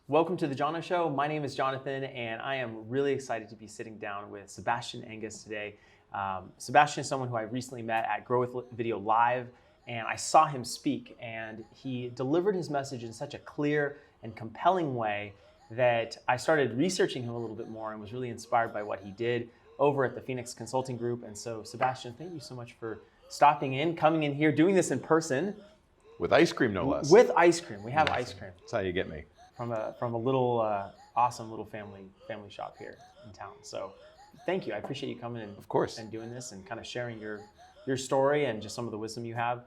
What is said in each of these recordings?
Welcome to the Jono Show. My name is Jonathan, and I am really excited to be sitting down with Sabastian Edges today. Sabastian is someone who I recently met at Grow with Video Live, and I saw him speak, and he delivered his message in such a clear and compelling way that I started researching him a little bit more and was really inspired by what he did over at the Fenix Consulting Group. And so, Sabastian, thank you so much for stopping in, coming in here, doing this in person. With ice cream, no less. With ice cream. We have ice cream. That's how you get me. From a little awesome little family shop here in town. So thank you. I appreciate you coming in, of course, and doing this and kind of sharing your story and just some of the wisdom you have.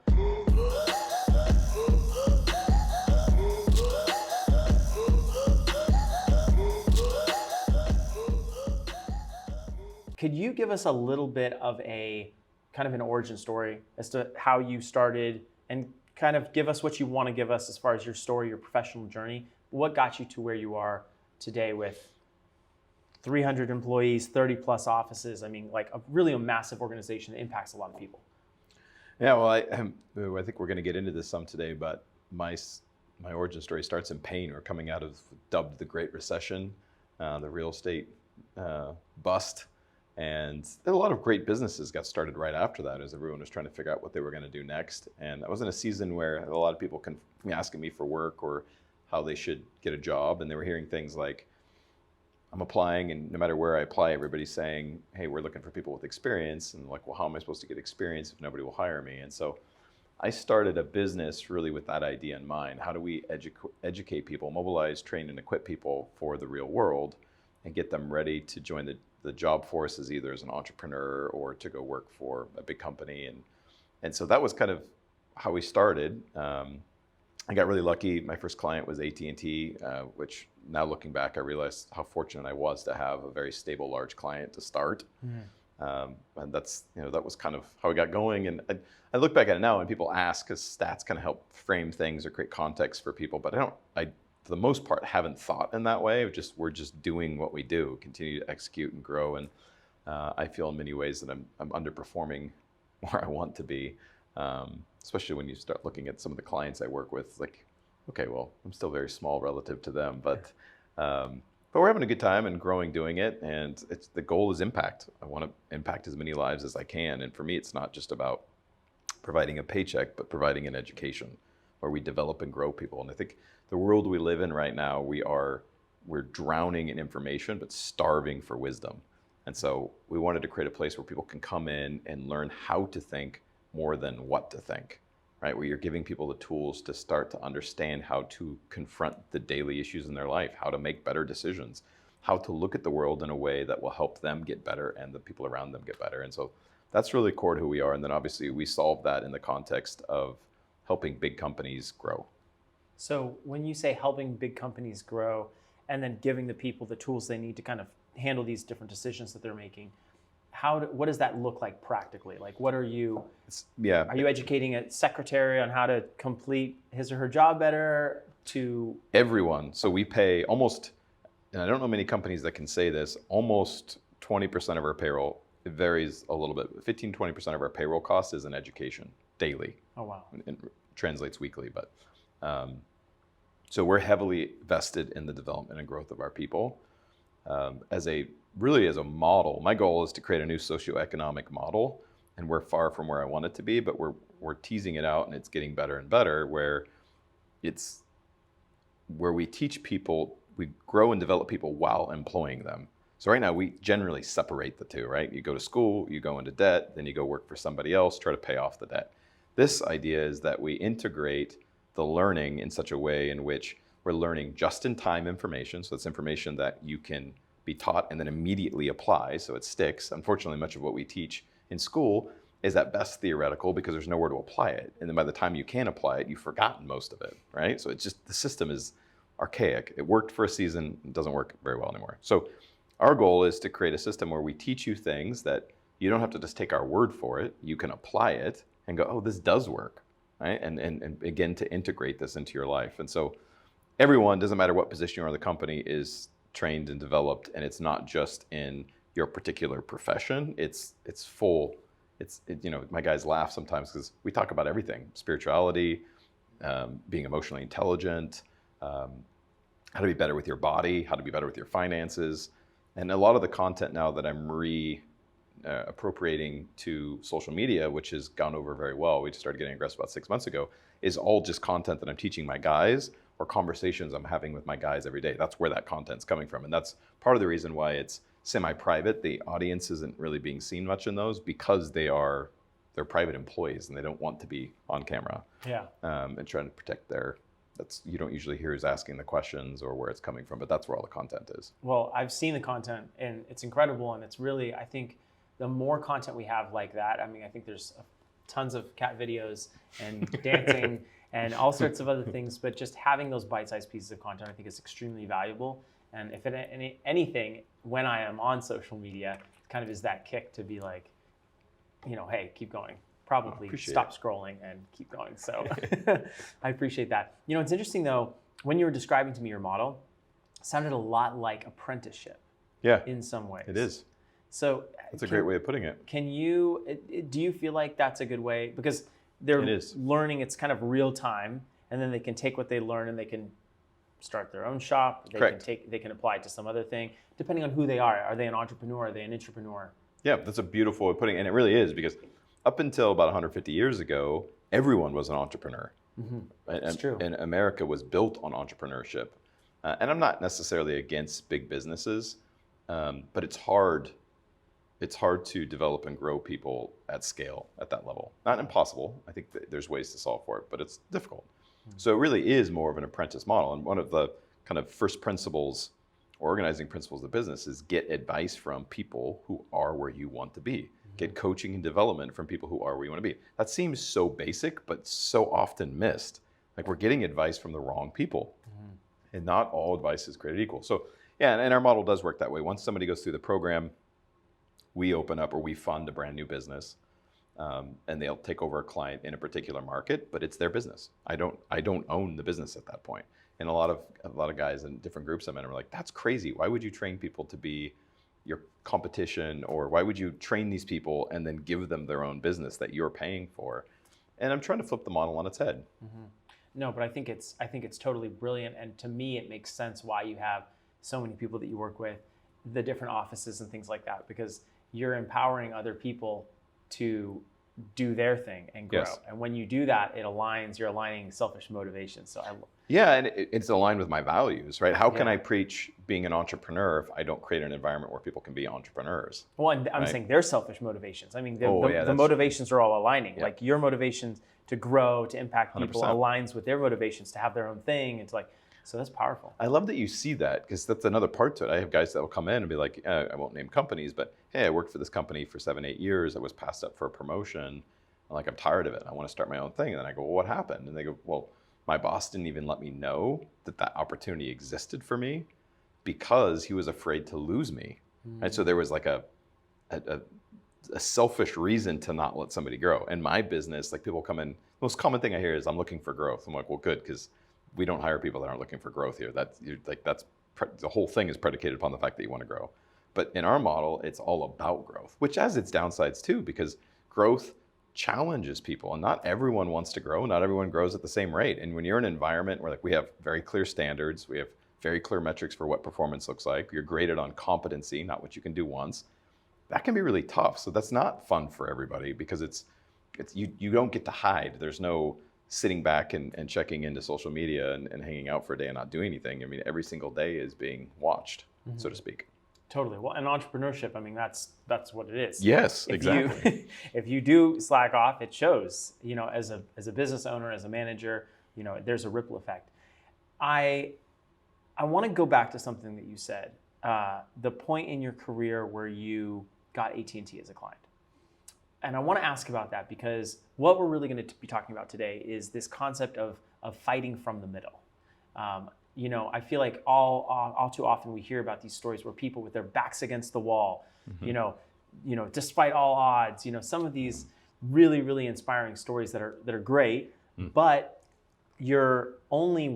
Could you give us a little bit of a kind of an origin story as to how you started, and kind of give us what you want to give us as far as your story, your professional journey? What got you to where you are today with 300 employees, 30 plus offices? I mean, like a massive organization that impacts a lot of people. Yeah, well, I think we're going to get into this some today, but my origin story starts in pain. We're coming out of dubbed the Great Recession, the real estate bust. And a lot of great businesses got started right after that as everyone was trying to figure out what they were going to do next. And I was in a season where a lot of people asking me for work or how they should get a job. And they were hearing things like, I'm applying, and no matter where I apply, everybody's saying, hey, we're looking for people with experience. And like, well, how am I supposed to get experience if nobody will hire me? And so I started a business really with that idea in mind. How do we educate people, mobilize, train, and equip people for the real world and get them ready to join the job force as either as an entrepreneur or to go work for a big company. And so that was kind of how we started. I got really lucky. My first client was AT&T, which now looking back, I realized how fortunate I was to have a very stable, large client to start. And that's, that was kind of how we got going. And I look back at it now and people ask, because stats kind of help frame things or create context for people, but I for the most part, haven't thought in that way. We're just doing what we do, continue to execute and grow. And I feel in many ways that I'm underperforming where I want to be. Especially when you start looking at some of the clients I work with, like, okay, well, I'm still very small relative to them, but we're having a good time and growing doing it. And the goal is impact. I want to impact as many lives as I can. And for me, it's not just about providing a paycheck, but providing an education where we develop and grow people. And I think the world we live in right now, we're drowning in information, but starving for wisdom. And so we wanted to create a place where people can come in and learn how to think more than what to think, right? Where you're giving people the tools to start to understand how to confront the daily issues in their life, how to make better decisions, how to look at the world in a way that will help them get better and the people around them get better. And so that's really core to who we are. And then obviously we solve that in the context of helping big companies grow. So when you say helping big companies grow and then giving the people the tools they need to kind of handle these different decisions that they're making, what does that look like practically? Like, what are you educating a secretary on how to complete his or her job better to everyone? So we pay almost, and I don't know many companies that can say this, almost 20% of our payroll, it varies a little bit, 15-20% of our payroll cost is in education daily. Oh, wow. It translates weekly, but so we're heavily vested in the development and growth of our people. As a model, my goal is to create a new socioeconomic model, and we're far from where I want it to be, but we're teasing it out and it's getting better and better, where we teach people, we grow and develop people while employing them. So right now we generally separate the two, right? You go to school, you go into debt, then you go work for somebody else, try to pay off the debt. This idea is that we integrate the learning in such a way in which we're learning just-in-time information. So it's information that you can be taught and then immediately apply, so it sticks. Unfortunately, much of what we teach in school is at best theoretical because there's nowhere to apply it. And then by the time you can apply it, you've forgotten most of it, right? So it's just, the system is archaic. It worked for a season, it doesn't work very well anymore. So our goal is to create a system where we teach you things that you don't have to just take our word for it. You can apply it and go, oh, this does work, right? And begin to integrate this into your life. And so everyone, doesn't matter what position you are in the company, is trained and developed, and it's not just in your particular profession. It's full. My guys laugh sometimes because we talk about everything: spirituality, being emotionally intelligent, how to be better with your body, how to be better with your finances. And a lot of the content now that I'm appropriating to social media, which has gone over very well, we just started getting aggressive about 6 months ago, is all just content that I'm teaching my guys or conversations I'm having with my guys every day. That's where that content's coming from. And that's part of the reason why it's semi-private. The audience isn't really being seen much in those because they're private employees and they don't want to be on camera. Yeah. And trying to protect you don't usually hear who's asking the questions or where it's coming from, but that's where all the content is. Well, I've seen the content and it's incredible. And it's really, I think the more content we have like that, I mean, I think there's tons of cat videos and dancing and all sorts of other things, but just having those bite-sized pieces of content, I think is extremely valuable. And if anything, when I am on social media, it kind of is that kick to be like, hey, keep going. Probably stop scrolling and keep going. So I appreciate that. It's interesting though, when you were describing to me your model, it sounded a lot like apprenticeship. Yeah. In some ways. It is. So that's a great way of putting it. Do you feel like that's a good way? Because they're learning, it's kind of real time, and then they can take what they learn and they can start their own shop. They can apply it to some other thing, depending on who they are. Are they an entrepreneur? Are they an intrapreneur? Yeah, that's a beautiful way of putting it. And it really is, because up until about 150 years ago, everyone was an entrepreneur. Mm-hmm. That's true. And America was built on entrepreneurship. And I'm not necessarily against big businesses, but it's hard to develop and grow people at scale at that level. Not impossible. I think there's ways to solve for it, but it's difficult. Mm-hmm. So it really is more of an apprentice model. And one of the kind of first principles, organizing principles of business, is get advice from people who are where you want to be. Mm-hmm. Get coaching and development from people who are where you want to be. That seems so basic, but so often missed. Like, we're getting advice from the wrong people. Mm-hmm. And not all advice is created equal. So yeah, and our model does work that way. Once somebody goes through the program, we open up or we fund a brand new business, and they'll take over a client in a particular market, but it's their business. I don't own the business at that point. And a lot of guys in different groups I'm in are like, that's crazy. Why would you train people to be your competition, or why would you train these people and then give them their own business that you're paying for? And I'm trying to flip the model on its head. Mm-hmm. No, but I think it's totally brilliant, and to me it makes sense why you have so many people that you work with, the different offices and things like that, because you're empowering other people to do their thing and grow. Yes. And when you do that, you're aligning selfish motivations. And it's aligned with my values, right? How can I preach being an entrepreneur if I don't create an environment where people can be entrepreneurs? Well, and I'm saying their selfish motivations. I mean, the motivations are all aligning. Yeah. Like, your motivations to grow, to impact people 100%. Aligns with their motivations to have their own thing. It's like, so that's powerful. I love that you see that, because that's another part to it. I have guys that will come in and be like, I won't name companies, but hey, I worked for this company for 7-8 years. I was passed up for a promotion. I'm tired of it. I want to start my own thing. And then I go, well, what happened? And they go, well, my boss didn't even let me know that opportunity existed for me because he was afraid to lose me. Mm-hmm. Right? So there was like a selfish reason to not let somebody grow. And my business, like, people come in, most common thing I hear is, I'm looking for growth. I'm like, well, good, because we don't hire people that aren't looking for growth here. The whole thing is predicated upon the fact that you want to grow. But in our model, it's all about growth, which has its downsides too, because growth challenges people, and not everyone wants to grow. Not everyone grows at the same rate. And when you're in an environment where, like, we have very clear standards, we have very clear metrics for what performance looks like, you're graded on competency, not what you can do once, that can be really tough. So that's not fun for everybody, because you don't get to hide. There's no sitting back and checking into social media and hanging out for a day and not doing anything. I mean, every single day is being watched, mm-hmm. so to speak. Totally. Well, and entrepreneurship, I mean, that's what it is. Yes, exactly. If you do slack off, it shows, as a business owner, as a manager, there's a ripple effect. I want to go back to something that you said, the point in your career where you got AT&T as a client. And I want to ask about that, because what we're really going to be talking about today is this concept of fighting from the middle. I feel like all too often we hear about these stories where people with their backs against the wall, mm-hmm. Despite all odds, some of these really, really inspiring stories that are great, but your only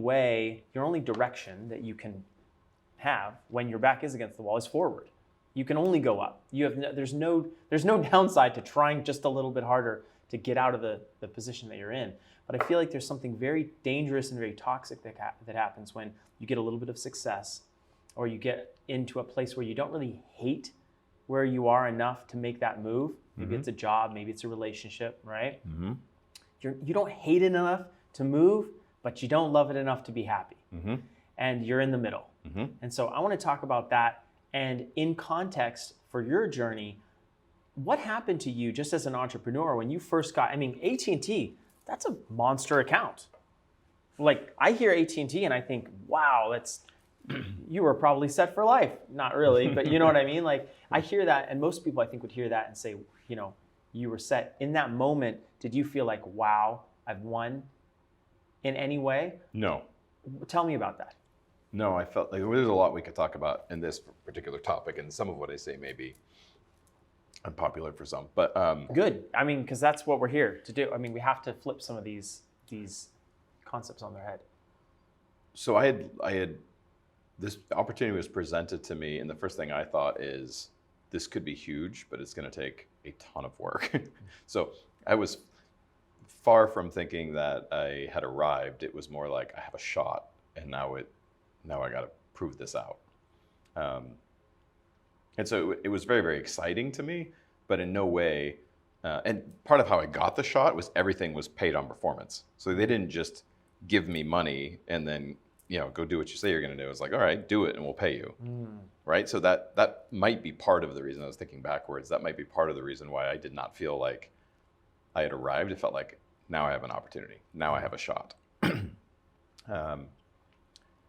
direction that you can have when your back is against the wall is forward. You can only go up. There's no downside to trying just a little bit harder to get out of the position that you're in. But I feel like there's something very dangerous and very toxic that happens when you get a little bit of success, or you get into a place where you don't really hate where you are enough to make that move. Maybe it's a job, maybe it's a relationship, right? You don't hate it enough to move, but you don't love it enough to be happy. And you're in the middle. And so I want to talk about that. And in context for your journey, what happened to you just as an entrepreneur when you first got, I mean, AT&T, that's a monster account. Like, I hear AT&T and I think, wow, you were probably set for life. Not really, but you know what I mean? Like, I hear that, and most people I think would hear that and say, you know, you were set. In that moment, did you feel like, wow, I've won in any way? No. Tell me about that. No, I felt like there's a lot we could talk about in this particular topic, and some of what I say may be unpopular for some, but good. I mean, because that's what we're here to do. I mean, we have to flip some of these concepts on their head. So I had this opportunity was presented to me, and the first thing I thought is, this could be huge, but it's going to take a ton of work. So I was far from thinking that I had arrived. It was more like, I have a shot, and now I got to prove this out. And so it was very, very exciting to me, but in no way, and part of how I got the shot was everything was paid on performance. So they didn't just give me money and then, you know, go do what you say you're going to do. It's like, all right, do it and we'll pay you. Right? So that might be part of the reason. I was thinking backwards. That might be part of the reason why I did not feel like I had arrived. It felt like, now I have an opportunity. Now I have a shot.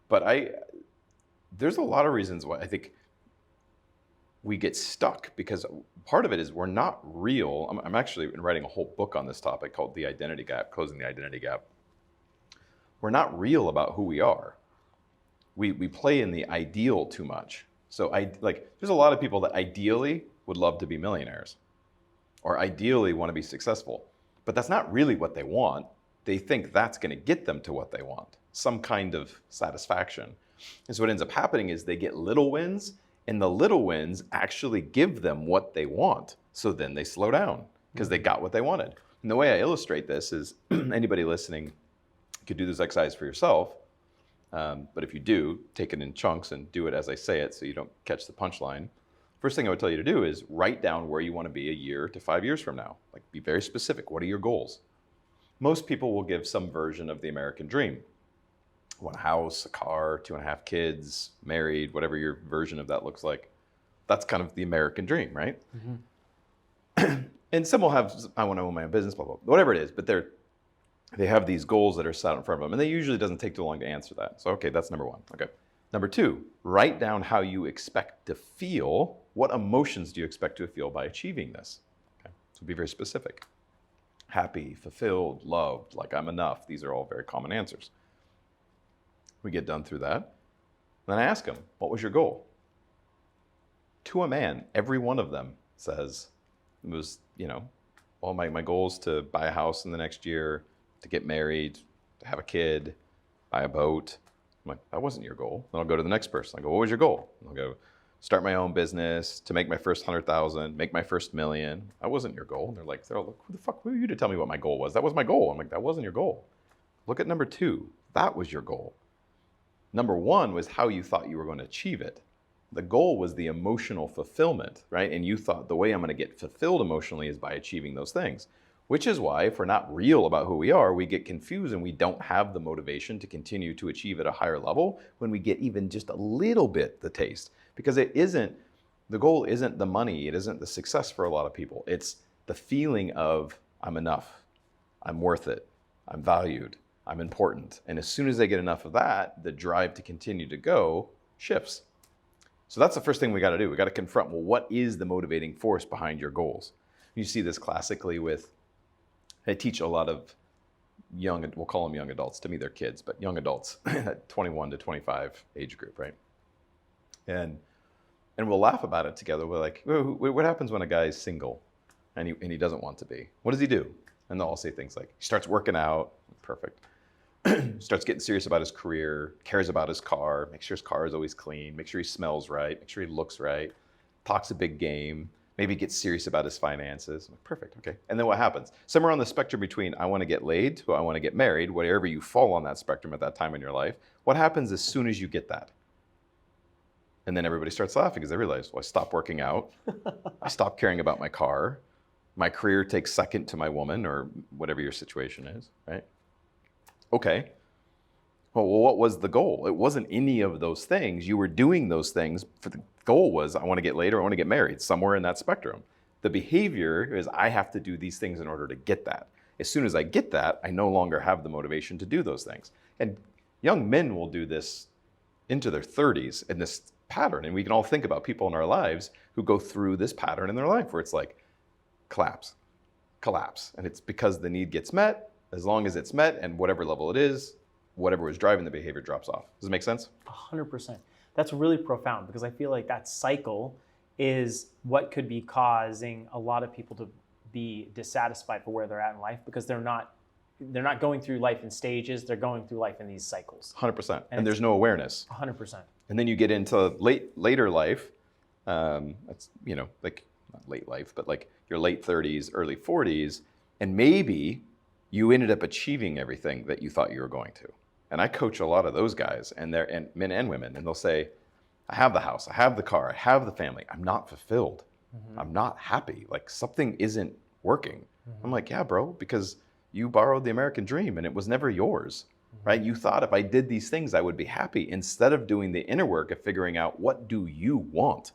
But there's a lot of reasons why I think we get stuck, because part of it is we're not real. I'm actually writing a whole book on this topic called The Identity Gap, Closing the Identity Gap. We're not real about who we are. We play in the ideal too much. So there's a lot of people that ideally would love to be millionaires, or ideally want to be successful, but that's not really what they want. They think that's going to get them to what they want, some kind of satisfaction. And so what ends up happening is they get little wins, and the little wins actually give them what they want. So then they slow down because they got what they wanted. And the way I illustrate this is, anybody listening could do this exercise for yourself. But if you do, take it in chunks and do it as I say it so you don't catch the punchline. First thing I would tell you to do is write down where you want to be a year to 5 years from now. Like, be very specific. What are your goals? Most people will give some version of the American dream. Want a house, a car, 2.5 kids, married, whatever your version of that looks like. That's kind of the American dream, right? And some will have, I want to own my own business, blah, blah, blah, whatever it is, but they have these goals that are set in front of them, and they usually doesn't take too long to answer that. So, okay, that's number one. Okay. Number two, write down how you expect to feel. What emotions do you expect to feel by achieving this? Okay. So be very specific. Happy, fulfilled, loved, like I'm enough. These are all very common answers. We get done through that. Then I ask them, what was your goal? To a man, every one of them says, it was, well, my goal is to buy a house in the next year, to get married, to have a kid, buy a boat. I'm like, that wasn't your goal. Then I'll go to the next person. I go, what was your goal? And I'll go, start my own business, to make my first 100,000, make my first $1,000,000. That wasn't your goal. And they're all like, who the fuck were you to tell me what my goal was? That was my goal. I'm like, that wasn't your goal. Look at number two. That was your goal. Number one was how you thought you were going to achieve it. The goal was the emotional fulfillment, right? And you thought the way I'm going to get fulfilled emotionally is by achieving those things, which is why if we're not real about who we are, we get confused and we don't have the motivation to continue to achieve at a higher level when we get even just a little bit the taste. Because the goal isn't the money, it isn't the success for a lot of people. It's the feeling of I'm enough, I'm worth it, I'm valued, I'm important. And as soon as they get enough of that, the drive to continue to go shifts. So that's the first thing we got to do. We got to confront, well, what is the motivating force behind your goals? You see this classically I teach a lot of we'll call them young adults. To me, they're kids, but young adults, 21 to 25 age group, right? And we'll laugh about it together. We're like, what happens when a guy is single and he doesn't want to be? What does he do? And they'll all say things like, he starts working out, perfect. Starts getting serious about his career, cares about his car, makes sure his car is always clean, make sure he smells right, make sure he looks right, talks a big game, maybe gets serious about his finances. I'm like, perfect, okay. And then what happens? Somewhere on the spectrum between I want to get laid to I want to get married, wherever you fall on that spectrum at that time in your life, what happens as soon as you get that? And then everybody starts laughing because they realize, well, I stopped working out. I stopped caring about my car. My career takes second to my woman, or whatever your situation is, right? Okay. Well, what was the goal? It wasn't any of those things. You were doing those things. For the goal was, I want to get laid or I want to get married, somewhere in that spectrum. The behavior is, I have to do these things in order to get that. As soon as I get that, I no longer have the motivation to do those things. And young men will do this into their 30s in this pattern. And we can all think about people in our lives who go through this pattern in their life where it's like, collapse. And it's because the need gets met. As long as it's met, and whatever level it is, whatever was driving the behavior drops off. Does it make sense? 100%. That's really profound, because I feel like that cycle is what could be causing a lot of people to be dissatisfied for where they're at in life, because they're not going through life in stages. They're going through life in these cycles. 100%. And there's no awareness. 100%. And then you get into later life. That's, like not late life, but like your late 30s, early 40s, and maybe you ended up achieving everything that you thought you were going to. And I coach a lot of those guys, and men and women, and they'll say, I have the house, I have the car, I have the family. I'm not fulfilled. Mm-hmm. I'm not happy. Like, something isn't working. Mm-hmm. I'm like, yeah, bro, because you borrowed the American dream and it was never yours, mm-hmm. right? You thought if I did these things, I would be happy, instead of doing the inner work of figuring out, what do you want,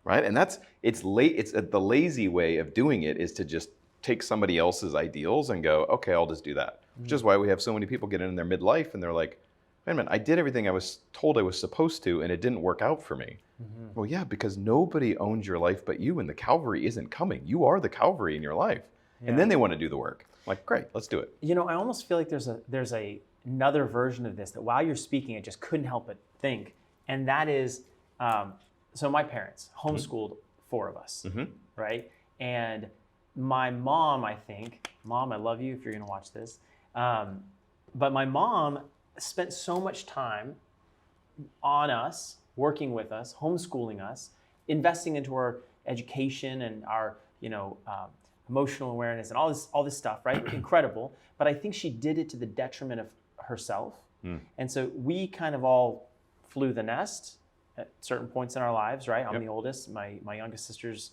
right? And it's the lazy way of doing it is to just take somebody else's ideals and go, okay, I'll just do that. Mm-hmm. Which is why we have so many people get in their midlife and they're like, wait a minute, I did everything I was told I was supposed to and it didn't work out for me. Mm-hmm. Well, yeah, because nobody owns your life but you, and the Calvary isn't coming. You are the Calvary in your life. Yeah. And then they want to do the work. I'm like, great, let's do it. I almost feel like there's another version of this that while you're speaking, I just couldn't help but think. And that is, so my parents homeschooled 4 of us, mm-hmm. right? And my mom, I love you if you're going to watch this. But my mom spent so much time on us, working with us, homeschooling us, investing into our education and our, emotional awareness and all this stuff, right? Incredible. But I think she did it to the detriment of herself. Mm. And so we kind of all flew the nest at certain points in our lives, right? I'm the oldest. My youngest sister's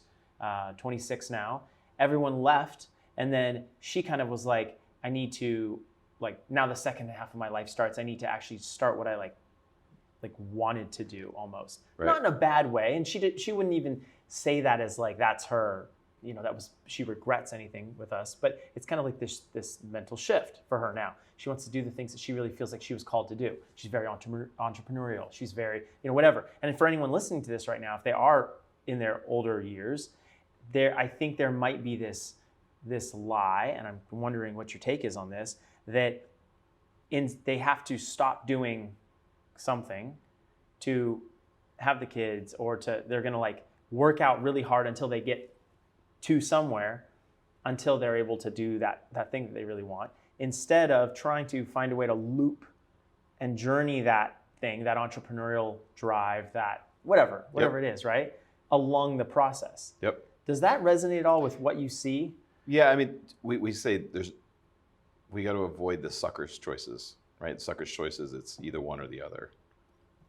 26 now. Everyone left. And then she kind of was like, I need to, now the second half of my life starts. I need to actually start what I wanted to do almost. Right. Not in a bad way. And she wouldn't even say that as that's her, she regrets anything with us. But it's kind of like this mental shift for her now. She wants to do the things that she really feels like she was called to do. She's very entrepreneurial. She's very, whatever. And for anyone listening to this right now, if they are in their older years, I think there might be this lie, and I'm wondering what your take is on this, that they have to stop doing something to have the kids, or they're going to work out really hard until they get to somewhere, until they're able to do that thing that they really want, instead of trying to find a way to loop and journey that thing, that entrepreneurial drive, that whatever it is, right, along the process. Yep. Does that resonate at all with what you see? Yeah, I mean, we say we got to avoid the sucker's choices, right? Sucker's choices, it's either one or the other.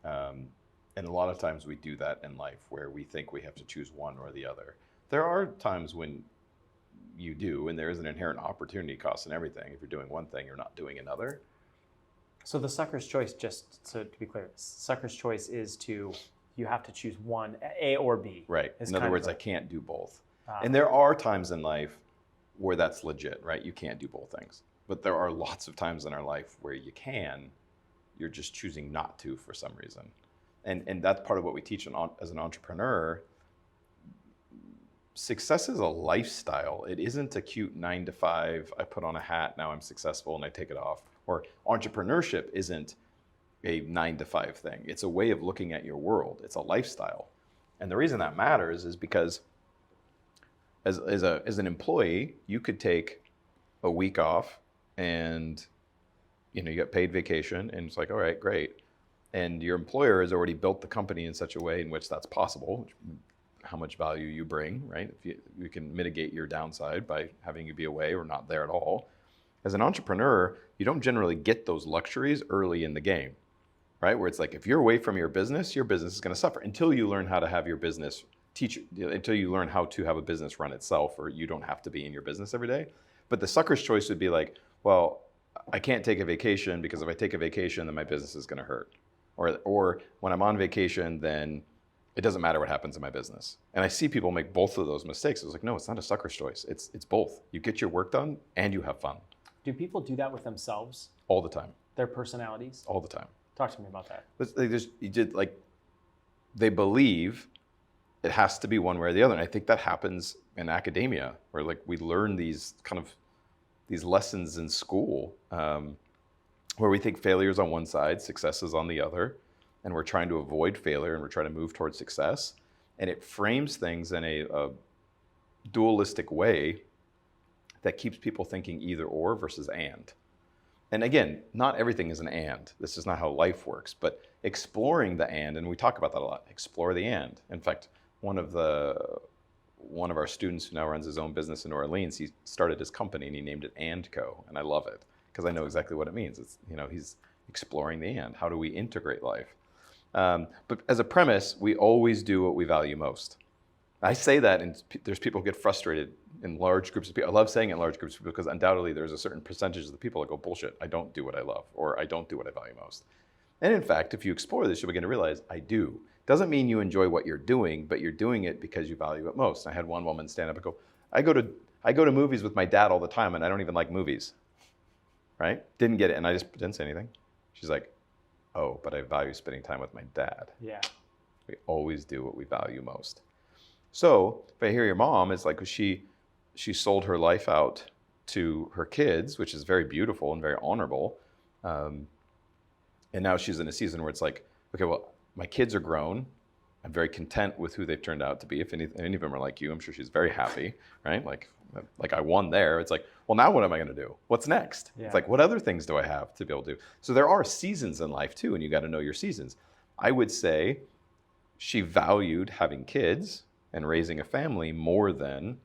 And a lot of times we do that in life, where we think we have to choose one or the other. There are times when you do, and there is an inherent opportunity cost in everything. If you're doing one thing, you're not doing another. So the sucker's choice, just so to be clear, sucker's choice is you have to choose one, A or B. Right. In other words, I can't do both. And there are times in life where that's legit, right? You can't do both things. But there are lots of times in our life where you can. You're just choosing not to for some reason. And that's part of what we teach as an entrepreneur. Success is a lifestyle. It isn't a cute 9 to 5, I put on a hat, now I'm successful and I take it off. Or entrepreneurship isn't a 9 to 5 thing. It's a way of looking at your world. It's a lifestyle. And the reason that matters is because as an employee, you could take a week off and you got paid vacation, and it's like, all right, great. And your employer has already built the company in such a way in which that's possible, which how much value you bring, right? If you can mitigate your downside by having you be away or not there at all. As an entrepreneur, you don't generally get those luxuries early in the game, right? Where it's like, if you're away from your business is going to suffer until you learn how to have your business until you learn how to have a business run itself, or you don't have to be in your business every day. But the sucker's choice would be like, well, I can't take a vacation because if I take a vacation, then my business is going to hurt. Or when I'm on vacation, then it doesn't matter what happens in my business. And I see people make both of those mistakes. It's like, no, it's not a sucker's choice. It's both. You get your work done and you have fun. Do people do that with themselves? All the time. Their personalities? All the time. Talk to me about that. They believe it has to be one way or the other. And I think that happens in academia, where like we learn these lessons in school, where we think failure is on one side, success is on the other, and we're trying to avoid failure and we're trying to move towards success. And it frames things in a dualistic way that keeps people thinking either or versus and. And again, not everything is an and. This is not how life works, but exploring the and we talk about that a lot, explore the and. In fact, one of our students who now runs his own business in New Orleans, he started his company and he named it And Co. And I love it because I know exactly what it means. It's, he's exploring the and. How do we integrate life? But as a premise, we always do what we value most. I say that, and there's people who get frustrated in large groups of people. I love saying it in large groups of people because undoubtedly there's a certain percentage of the people that go, bullshit, I don't do what I love, or I don't do what I value most. And in fact, if you explore this, you'll begin to realize, I do. Doesn't mean you enjoy what you're doing, but you're doing it because you value it most. I had one woman stand up and go, I go to movies with my dad all the time and I don't even like movies, right? Didn't get it, and I just didn't say anything. She's like, oh, but I value spending time with my dad. Yeah. We always do what we value most. So if I hear your mom, it's like she sold her life out to her kids, which is very beautiful and very honorable. And now she's in a season where it's like, okay, well, my kids are grown. I'm very content with who they've turned out to be. If any of them are like you, I'm sure she's very happy, right? Like I won there. It's like, well, now what am I going to do? What's next? Yeah. It's like, what other things do I have to be able to do? So there are seasons in life too, and you got to know your seasons. I would say she valued having kids and raising a family more than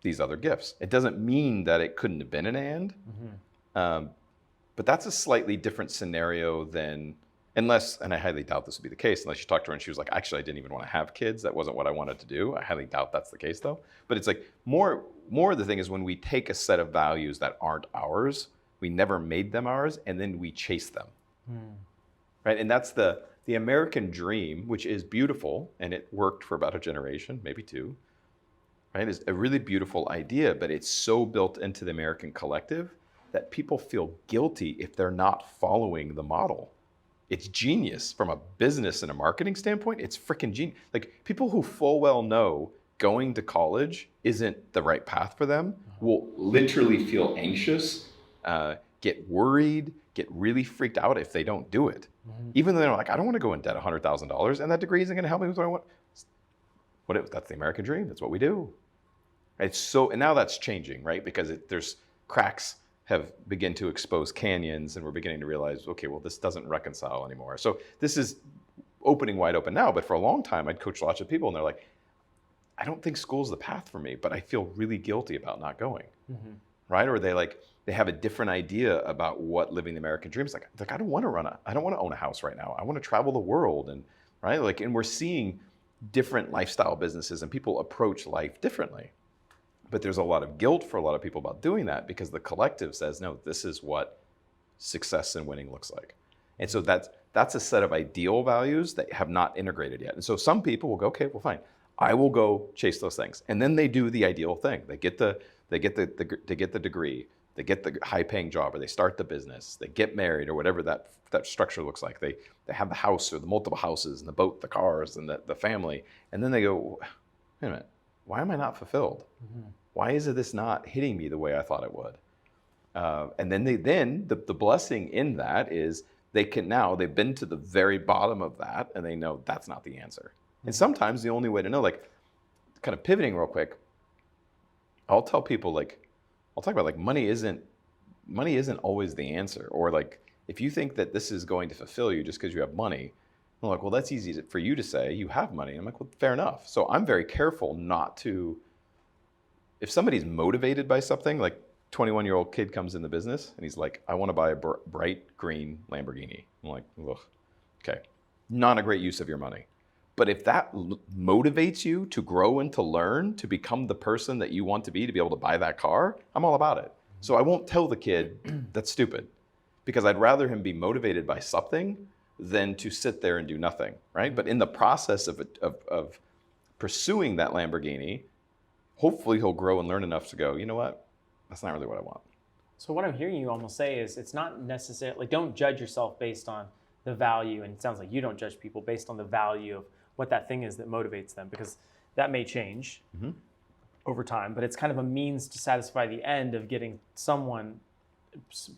these other gifts. It doesn't mean that it couldn't have been an and, but that's a slightly different scenario than, unless, and I highly doubt this would be the case, unless you talk to her and she was like, actually, I didn't even want to have kids. That wasn't what I wanted to do. I highly doubt that's the case though. But it's like more the thing is when we take a set of values that aren't ours, we never made them ours, and then we chase them, right? And that's the American dream, which is beautiful, and it worked for about a generation, maybe two, right? It's a really beautiful idea, but it's so built into the American collective that people feel guilty if they're not following the model. It's genius from a business and a marketing standpoint. It's freaking genius. Like people who full well know going to college isn't the right path for them will literally feel anxious, get worried, get really freaked out if they don't do it. Even though they're like, I don't want to go in debt $100,000 and that degree isn't going to help me with what I want. That's the American dream. That's what we do. It's so, and now that's changing, right? Because there's cracks have begun to expose canyons, and we're beginning to realize, okay, well, this doesn't reconcile anymore. So this is opening wide open now, but for a long time, I'd coach lots of people, and they're like, I don't think school's the path for me, but I feel really guilty about not going, right? Or they have a different idea about what living the American dream is like. I don't want to own a house right now. I want to travel the world, and right, and we're seeing different lifestyle businesses, and people approach life differently. But there's a lot of guilt for a lot of people about doing that because the collective says, no, this is what success and winning looks like. And so that's a set of ideal values that have not integrated yet. And so some people will go, okay, well, fine. I will go chase those things. And then they do the ideal thing. They get the degree, they get the high paying job, or they start the business, they get married, or whatever that structure looks like. They have the house or the multiple houses and the boat, the cars and the family. And then they go, wait a minute. Why am I not fulfilled? Why is this not hitting me the way I thought it would? And then the blessing in that is they've been to the very bottom of that, and they know that's not the answer. And sometimes the only way to know, like, kind of pivoting real quick, I'll talk about money isn't always the answer. Or like, if you think that this is going to fulfill you just because you have money, I'm like, well, that's easy for you to say. You have money. I'm like, well, fair enough. So I'm very careful not to, if somebody's motivated by something, like 21-year-old kid comes in the business and he's like, I want to buy a bright green Lamborghini. I'm like, ugh, okay, not a great use of your money. But if that motivates you to grow and to learn, to become the person that you want to be able to buy that car, I'm all about it. So I won't tell the kid that's stupid, because I'd rather him be motivated by something than to sit there and do nothing, right? But in the process of pursuing that Lamborghini, hopefully he'll grow and learn enough to go, you know what? That's not really what I want. So what I'm hearing you almost say is it's not necessarily, like, don't judge yourself based on the value, and it sounds like you don't judge people based on the value of what that thing is that motivates them, because that may change over time, but it's kind of a means to satisfy the end of getting someone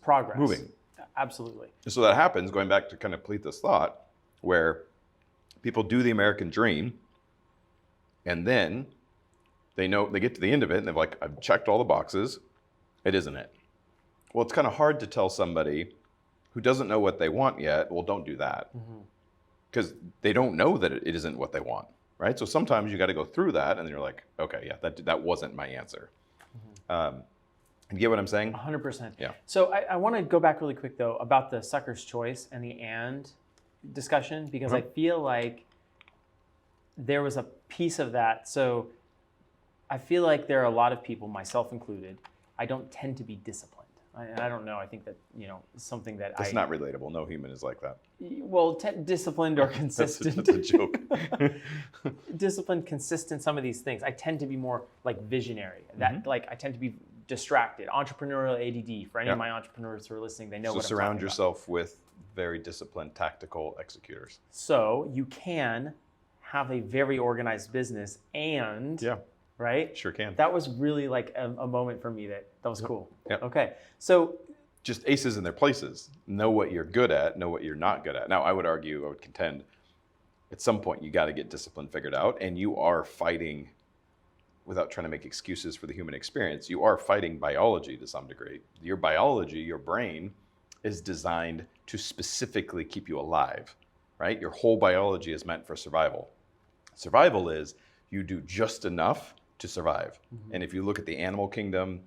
progress. Moving. Absolutely. So that happens, going back to kind of complete this thought, where people do the American dream, and then they get to the end of it and they're like, I've checked all the boxes. It isn't it. Well, it's kind of hard to tell somebody who doesn't know what they want yet, well, don't do that. Because they don't know that it isn't what they want, right? So sometimes you got to go through that, and then you're like, okay, yeah, that wasn't my answer. You get what I'm saying? 100%. Yeah. So I want to go back really quick, though, about the sucker's choice and the and discussion, because I feel like there was a piece of that. So I feel like there are a lot of people, myself included, I don't tend to be disciplined. And I don't know, I think that, something that That's not relatable. No human is like that. Well, disciplined or consistent. That's a joke. Disciplined, consistent, some of these things. I tend to be more like visionary. That I tend to be distracted. Entrepreneurial ADD. For any of my entrepreneurs who are listening, they know what I'm talking about. So surround yourself with very disciplined, tactical executors. So you can have a very organized business and right? Sure can. That was really like a moment for me that was cool. Yep. Okay. So just aces in their places. Know what you're good at, know what you're not good at. Now, I would contend, at some point you got to get discipline figured out, and you are fighting, without trying to make excuses for the human experience, you are fighting biology to some degree. Your biology, your brain, is designed to specifically keep you alive, right? Your whole biology is meant for survival. Survival is you do just enough to survive. And if you look at the animal kingdom,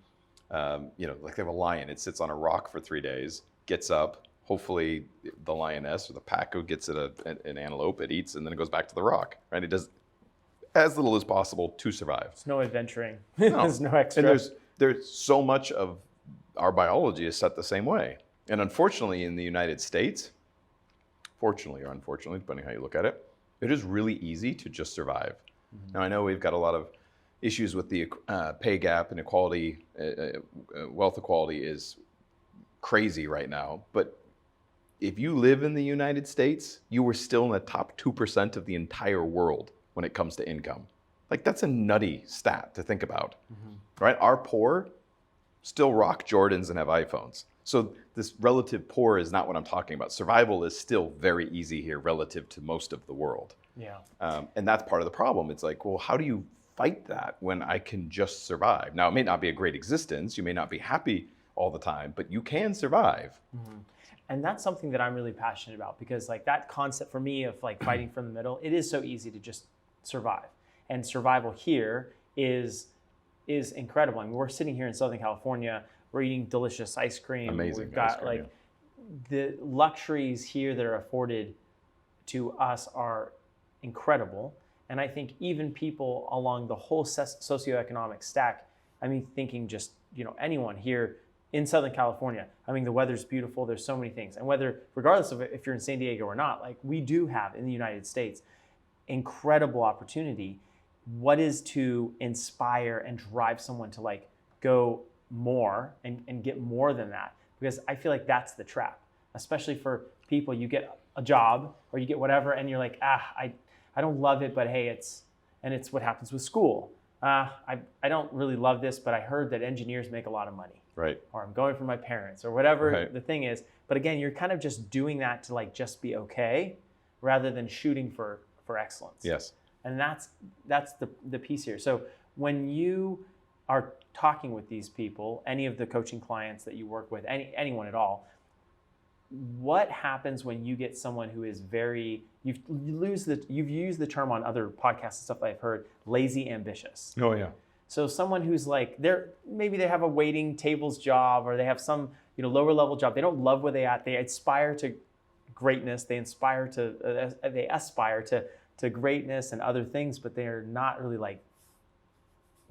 like they have a lion, it sits on a rock for 3 days, gets up, hopefully the lioness or the pack gets it an antelope, it eats, and then it goes back to the rock, right? It does as little as possible to survive. There's no adventuring. No. There's no extra. And there's so much of our biology is set the same way. And unfortunately in the United States, fortunately or unfortunately, depending how you look at it, it is really easy to just survive. Now I know we've got a lot of issues with the pay gap, and equality, wealth equality is crazy right now. But if you live in the United States, you are still in the top 2% of the entire world when it comes to income. Like, that's a nutty stat to think about, right? Our poor still rock Jordans and have iPhones. So this relative poor is not what I'm talking about. Survival is still very easy here relative to most of the world. Yeah. And that's part of the problem. It's like, well, how do you fight that when I can just survive? Now, it may not be a great existence. You may not be happy all the time, but you can survive. And that's something that I'm really passionate about, because like that concept for me of like fighting from the middle, it is so easy to just survive. And survival here is incredible. I mean, we're sitting here in Southern California, we're eating delicious ice cream. Amazing. We've got the luxuries here that are afforded to us are incredible. And I think even people along the whole socioeconomic stack, I mean, thinking just, anyone here in Southern California, I mean, the weather's beautiful, there's so many things. And regardless of if you're in San Diego or not, like we do have in the United States, incredible opportunity. What is to inspire and drive someone to like go more and get more than that? Because I feel like that's the trap, especially for people. You get a job or you get whatever and you're like, I don't love it, but hey, it's what happens with school. I don't really love this, but I heard that engineers make a lot of money. Right. Or I'm going for my parents or whatever the thing is. But again, you're kind of just doing that to like just be okay rather than shooting for excellence. Yes. And that's the piece here. So when you are talking with these people, any of the coaching clients that you work with, anyone at all, what happens when you get someone who is you've used the term on other podcasts and stuff I've heard, lazy ambitious. Oh yeah. So someone who's like, maybe they have a waiting tables job, or they have some lower level job. They don't love where they at. They aspire to greatness. They aspire to greatness and other things, but they're not really like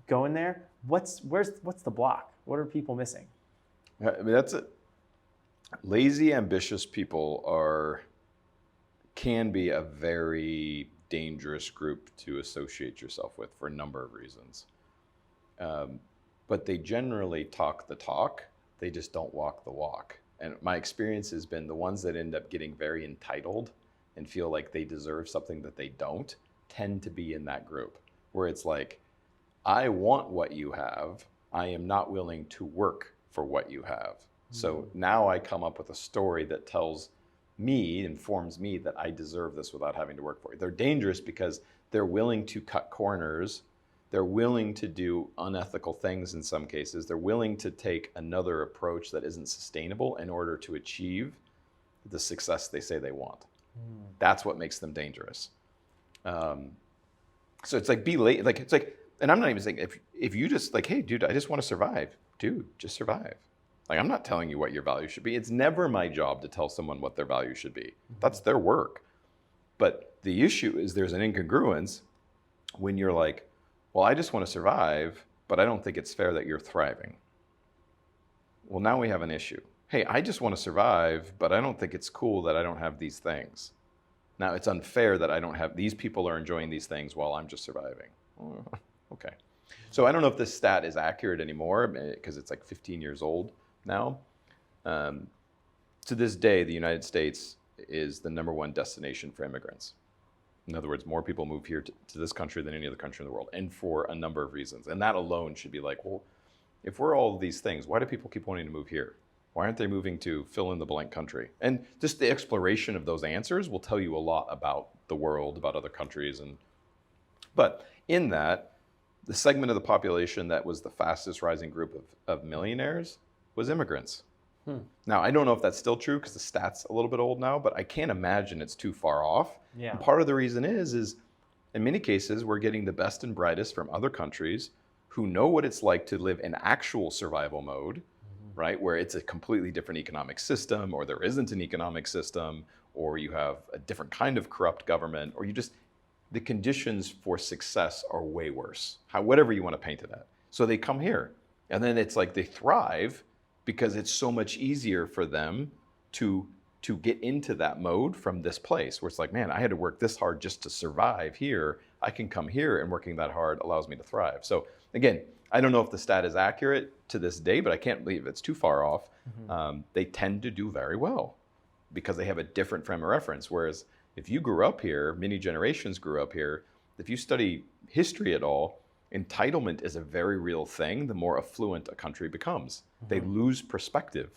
going there. What's the block? What are people missing? I mean, that's it. Lazy, ambitious people can be a very dangerous group to associate yourself with for a number of reasons. But they generally talk the talk, they just don't walk the walk. And my experience has been the ones that end up getting very entitled and feel like they deserve something that they don't tend to be in that group, where it's like, I want what you have, I am not willing to work for what you have. So now I come up with a story that informs me that I deserve this without having to work for it. They're dangerous because they're willing to cut corners. They're willing to do unethical things in some cases. They're willing to take another approach that isn't sustainable in order to achieve the success they say they want. That's what makes them dangerous. So it's like, and I'm not even saying, if you just like, hey dude, I just want to survive. Dude, just survive. Like, I'm not telling you what your value should be. It's never my job to tell someone what their value should be. That's their work. But the issue is there's an incongruence when you're like, well, I just want to survive, but I don't think it's fair that you're thriving. Well, now we have an issue. Hey, I just want to survive, but I don't think it's cool that I don't have these things. Now, it's unfair that these people are enjoying these things while I'm just surviving. Oh, okay. So I don't know if this stat is accurate anymore because it's like 15 years old now. To this day, the United States is the #1 destination for immigrants. In other words, more people move here to this country than any other country in the world, and for a number of reasons. And that alone should be like, well, if we're all of these things, why do people keep wanting to move here? Why aren't they moving to fill in the blank country? And just the exploration of those answers will tell you a lot about the world, about other countries. But in that, the segment of the population that was the fastest rising group of millionaires was immigrants. Now, I don't know if that's still true because the stat's a little bit old now, but I can't imagine it's too far off. Yeah. And part of the reason is in many cases, we're getting the best and brightest from other countries who know what it's like to live in actual survival mode, right? Where it's a completely different economic system, or there isn't an economic system, or you have a different kind of corrupt government, or the conditions for success are way worse, whatever you want to paint it at. So they come here, and then it's like they thrive because it's so much easier for them to get into that mode from this place where it's like, man, I had to work this hard just to survive here. I can come here, and working that hard allows me to thrive. So again, I don't know if the stat is accurate to this day, but I can't believe it's too far off. They tend to do very well because they have a different frame of reference. Whereas if you grew up here, many generations grew up here, if you study history at all, entitlement is a very real thing the more affluent a country becomes. They lose perspective.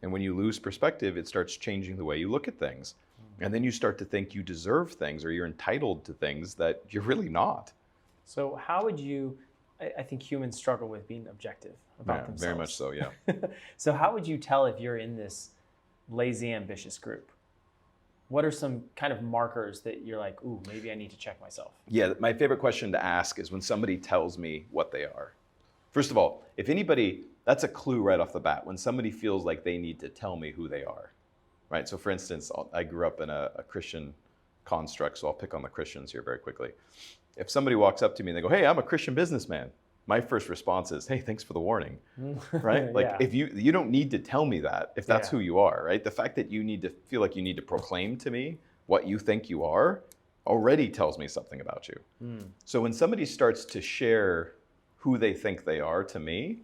And when you lose perspective, it starts changing the way you look at things. And then you start to think you deserve things, or you're entitled to things that you're really not. So how would you, I think humans struggle with being objective about themselves. Very much so, yeah. So how would you tell if you're in this lazy, ambitious group? What are some kind of markers that you're like, ooh, maybe I need to check myself? Yeah, my favorite question to ask is when somebody tells me what they are. First of all, if anybody, that's a clue right off the bat, when somebody feels like they need to tell me who they are, right? So for instance, I grew up in a Christian construct, so I'll pick on the Christians here very quickly. If somebody walks up to me and they go, hey, I'm a Christian businessman, my first response is, hey, thanks for the warning, right? Like, if you don't need to tell me that if that's who you are, right? The fact that you need to feel like you need to proclaim to me what you think you are already tells me something about you. So when somebody starts to share who they think they are to me,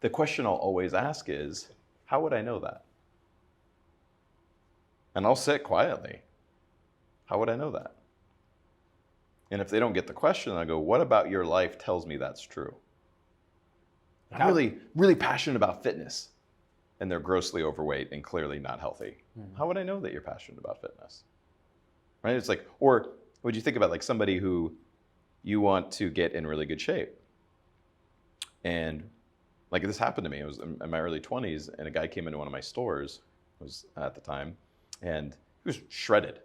the question I'll always ask is, how would I know that? And I'll say it quietly. How would I know that? And if they don't get the question, I go, what about your life tells me that's true? I'm really, really passionate about fitness, and they're grossly overweight and clearly not healthy. How would I know that you're passionate about fitness? Right? It's like, or would you think about like somebody who you want to get in really good shape? And like this happened to me. I was in my early 20s, and a guy came into one of my stores, was at the time, and he was shredded.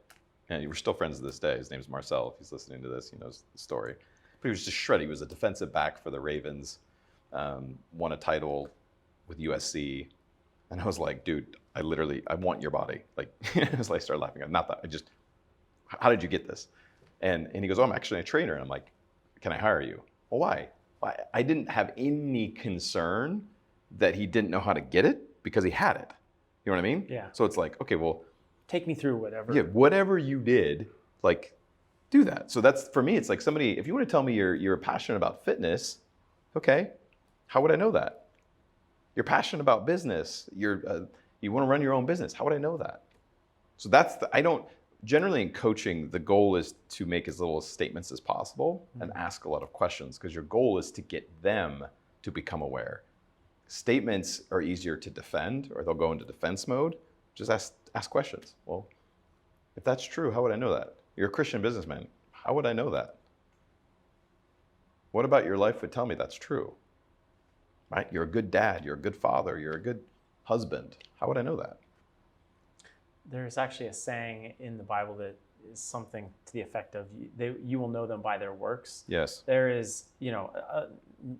And we're still friends to this day. His name's Marcel. If he's listening to this, he knows the story. But he was just shredded. He was a defensive back for the Ravens, won a title with USC. And I was like, dude, I want your body. Like, so I started laughing. Not that, how did you get this? And he goes, oh, I'm actually a trainer. And I'm like, can I hire you? Well, why? I didn't have any concern that he didn't know how to get it because he had it. You know what I mean? Yeah. So it's like, okay, well, take me through whatever. Yeah, whatever you did, like, do that. So that's, for me, it's like somebody, if you want to tell me you're passionate about fitness, okay, how would I know that? You're passionate about business. You want to run your own business. How would I know that? So generally in coaching, the goal is to make as little statements as possible and ask a lot of questions, because your goal is to get them to become aware. Statements are easier to defend, or they'll go into defense mode. Just ask questions. Well, if that's true, how would I know that? You're a Christian businessman. How would I know that? What about your life would tell me that's true? Right? You're a good dad. You're a good father. You're a good husband. How would I know that? There's actually a saying in the Bible that is something to the effect of, you will know them by their works. Yes. There is,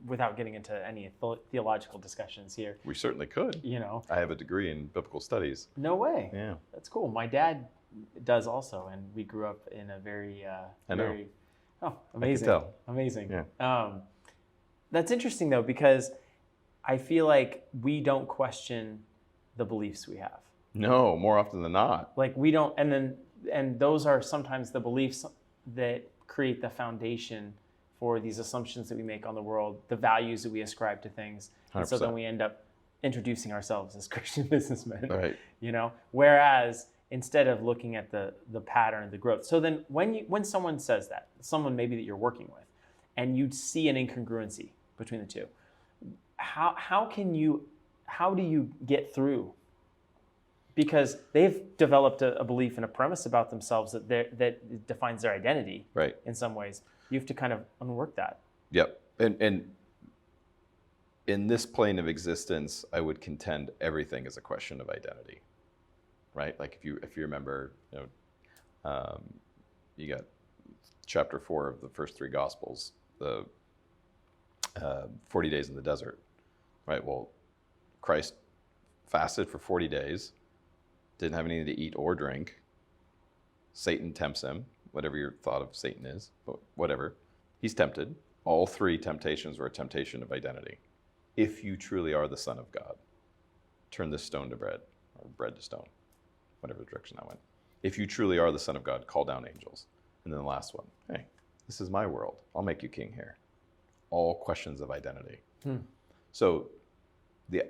without getting into any theological discussions here. We certainly could. I have a degree in biblical studies. No way. Yeah. That's cool. My dad does also, and we grew up in a very, oh, amazing. I can tell. Amazing. Yeah. That's interesting though, because I feel like we don't question the beliefs we have. No, more often than not. Like we don't, and those are sometimes the beliefs that create the foundation for these assumptions that we make on the world, the values that we ascribe to things. 100%. And so then we end up introducing ourselves as Christian businessmen. Right. Whereas instead of looking at the pattern, the growth. So then when someone says that, someone maybe that you're working with, and you see an incongruency between the two, how do you get through? Because they've developed a belief and a premise about themselves that defines their identity. Right. In some ways, you have to kind of unwork that. Yep. And in this plane of existence, I would contend everything is a question of identity. Right? Like if you remember, you got chapter 4 of the first 3 Gospels, the 40 days in the desert. Right? Well, Christ fasted for 40 days. Didn't have anything to eat or drink. Satan tempts him, whatever your thought of Satan is, but whatever. He's tempted. All 3 temptations were a temptation of identity. If you truly are the Son of God, turn this stone to bread, or bread to stone, whatever direction that went. If you truly are the Son of God, call down angels. And then the last one, hey, this is my world. I'll make you king here. All questions of identity. So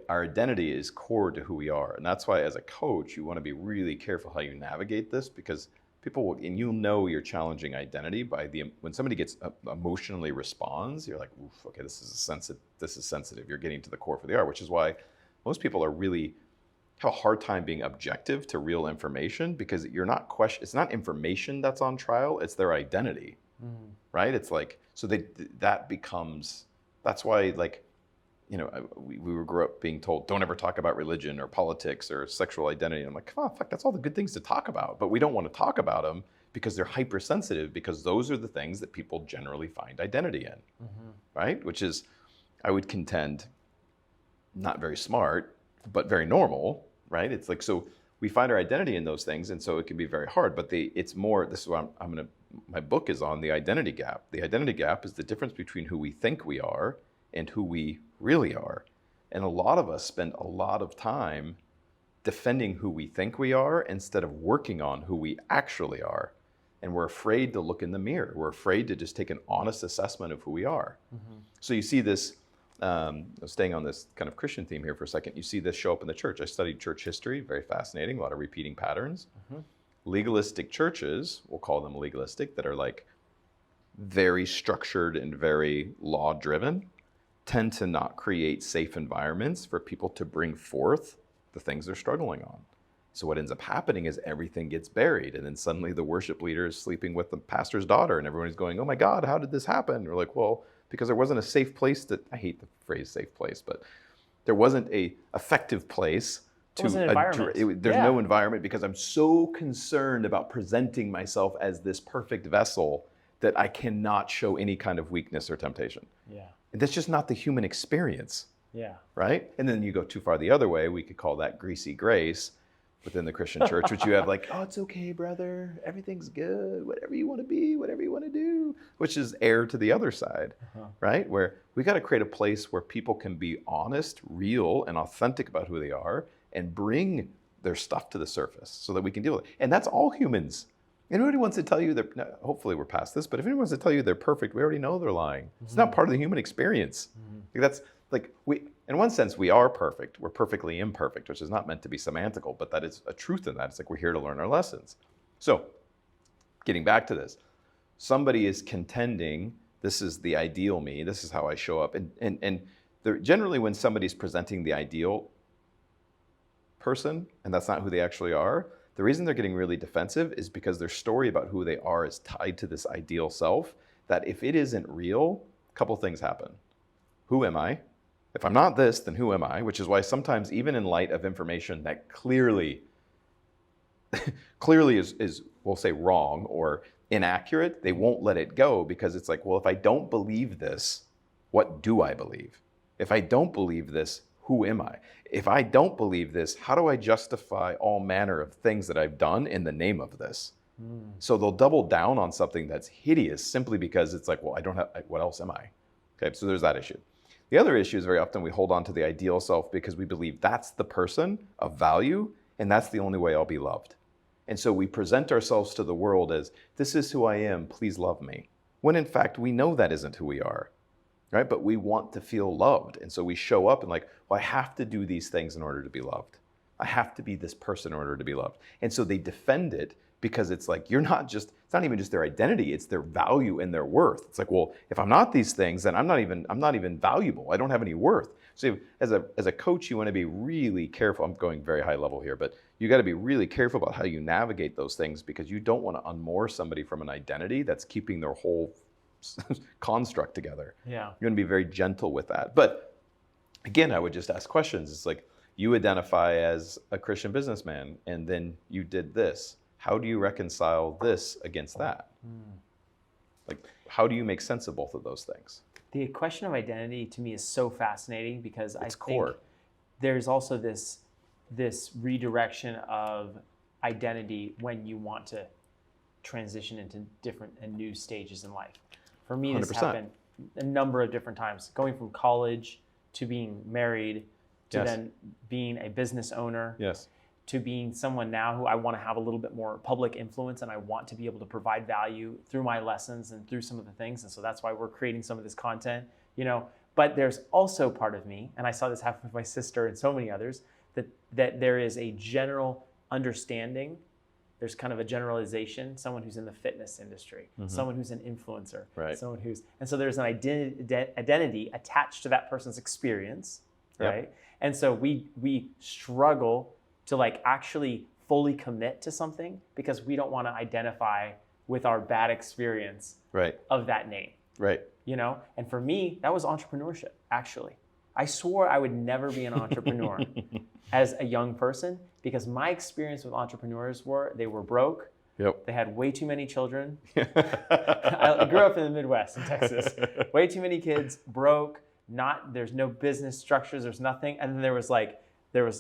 our identity is core to who we are. And that's why as a coach, you want to be really careful how you navigate this, because people will, and you'll know your challenging identity when somebody gets emotionally responds, you're like, oof, okay, this is sensitive. You're getting to the core for the art, which is why most people have a hard time being objective to real information, because it's not information that's on trial, it's their identity, right? It's like, so that's why, like, we grew up being told, don't ever talk about religion or politics or sexual identity. And I'm like, come on, fuck, that's all the good things to talk about. But we don't want to talk about them because they're hypersensitive, because those are the things that people generally find identity in, right? Which is, I would contend, not very smart, but very normal, right? It's like, so we find our identity in those things, and so it can be very hard. But it's more, this is what my book is on, the identity gap. The identity gap is the difference between who we think we are and who we really are. And a lot of us spend a lot of time defending who we think we are instead of working on who we actually are. And we're afraid to look in the mirror. We're afraid to just take an honest assessment of who we are. So you see this, staying on this kind of Christian theme here for a second, you see this show up in the church. I studied church history, very fascinating, a lot of repeating patterns. Legalistic churches, we'll call them legalistic, that are like very structured and very law-driven, tend to not create safe environments for people to bring forth the things they're struggling on. So what ends up happening is everything gets buried, and then suddenly the worship leader is sleeping with the pastor's daughter, and everyone's going, oh my God, how did this happen? And we're like, well, because there wasn't a safe place I hate the phrase safe place, but there wasn't a effective place was an environment. There's no environment because I'm so concerned about presenting myself as this perfect vessel that I cannot show any kind of weakness or temptation. Yeah. And that's just not the human experience. Yeah. Right? And then you go too far the other way, we could call that greasy grace within the Christian church, which you have like, oh, it's okay, brother. Everything's good. Whatever you want to be, whatever you want to do, which is air to the other side, right? Where we got to create a place where people can be honest, real, and authentic about who they are and bring their stuff to the surface so that we can deal with it. And that's all humans. Anybody wants to tell you they're, hopefully we're past this, but if anyone wants to tell you they're perfect, we already know they're lying. It's not part of the human experience. That's like, in one sense, we are perfect. We're perfectly imperfect, which is not meant to be semantical, but that is a truth in that. It's like we're here to learn our lessons. So, getting back to this, somebody is contending, this is the ideal me, this is how I show up. And generally when somebody's presenting the ideal person, and that's not who they actually are, the reason they're getting really defensive is because their story about who they are is tied to this ideal self, that if it isn't real, a couple things happen. Who am I? If I'm not this, then who am I? Which is why sometimes even in light of information that clearly is, we'll say, wrong or inaccurate, they won't let it go because it's like, well, if I don't believe this, what do I believe? If I don't believe this, who am I? If I don't believe this, how do I justify all manner of things that I've done in the name of this? So they'll double down on something that's hideous simply because it's like, well, I don't have, what else am I? Okay, so there's that issue. The other issue is very often we hold on to the ideal self because we believe that's the person of value and that's the only way I'll be loved. And so we present ourselves to the world as, this is who I am, please love me. When in fact, we know that isn't who we are, right? But we want to feel loved. And so we show up and like, well, I have to do these things in order to be loved. I have to be this person in order to be loved. And so they defend it because it's like, you're not just, it's not even just their identity, it's their value and their worth. It's like, well, if I'm not these things, then I'm not even valuable. I don't have any worth. So as a coach, you want to be really careful. I'm going very high level here, but you got to be really careful about how you navigate those things because you don't want to unmoor somebody from an identity that's keeping their whole construct together. Yeah. You're going to be very gentle with that. But again, I would just ask questions. It's like, you identify as a Christian businessman and then you did this. How do you reconcile this against that? Like, how do you make sense of both of those things? The question of identity to me is so fascinating because I think core. There's also this redirection of identity when you want to transition into different and new stages in life. For me, this 100%. happened a number of different times, going from college to being married to then being a business owner. Yes. To being someone now who I want to have a little bit more public influence and I want to be able to provide value through my lessons and through some of the things. And so that's why we're creating some of this content, but there's also part of me, and I saw this happen with my sister and so many others, that there is a general understanding. There's kind of a generalization, someone who's in the fitness industry, someone who's an influencer, right. Someone who's, and so there's an identity attached to that person's experience, right? Yep. And so we struggle to like actually fully commit to something because we don't want to identify with our bad experience of that name. Right. And for me, that was entrepreneurship, actually. I swore I would never be an entrepreneur as a young person because my experience with entrepreneurs they were broke. Yep. They had way too many children. I grew up in the Midwest in Texas. Way too many kids, broke, there's no business structures, there's nothing. And then there was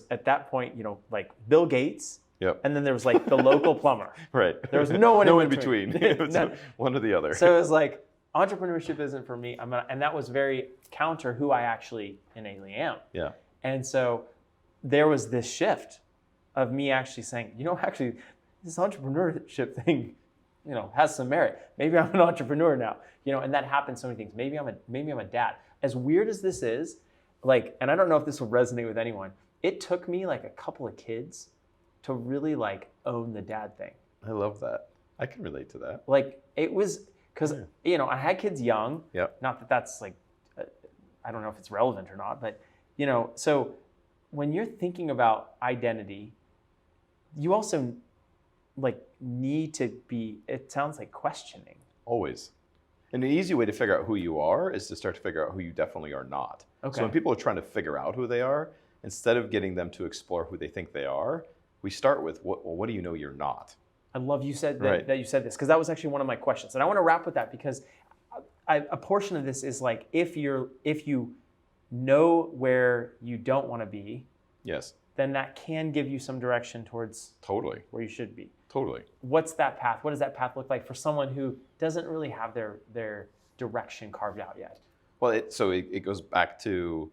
at that point, like Bill Gates. Yep. And then there was like the local plumber. Right. There was no one in between. It was one or the other. So it was like, entrepreneurship isn't for me. And that was very counter who I actually innately am. Yeah. And so there was this shift of me actually saying, actually this entrepreneurship thing, has some merit. Maybe I'm an entrepreneur now. And that happens so many things. Maybe I'm a dad. As weird as this is, like, and I don't know if this will resonate with anyone. It took me like a couple of kids to really like own the dad thing. I love that. I can relate to that. Like it was because, I had kids young. Yep. Not that that's like, I don't know if it's relevant or not, but, so when you're thinking about identity, you also like need to be, it sounds like questioning. Always. And the easy way to figure out who you are is to start to figure out who you definitely are not. Okay. So when people are trying to figure out who they are, instead of getting them to explore who they think they are, we start with, what do you know you're not? I love you said that, Right. that you said this, because that was actually one of my questions. And I want to wrap with that, because a portion of this is like, if you know where you don't want to be, Yes. then that can give you some direction towards Totally. where you should be. Totally. What's that path? What does that path look like for someone who doesn't really have their direction carved out yet? Well, it goes back to,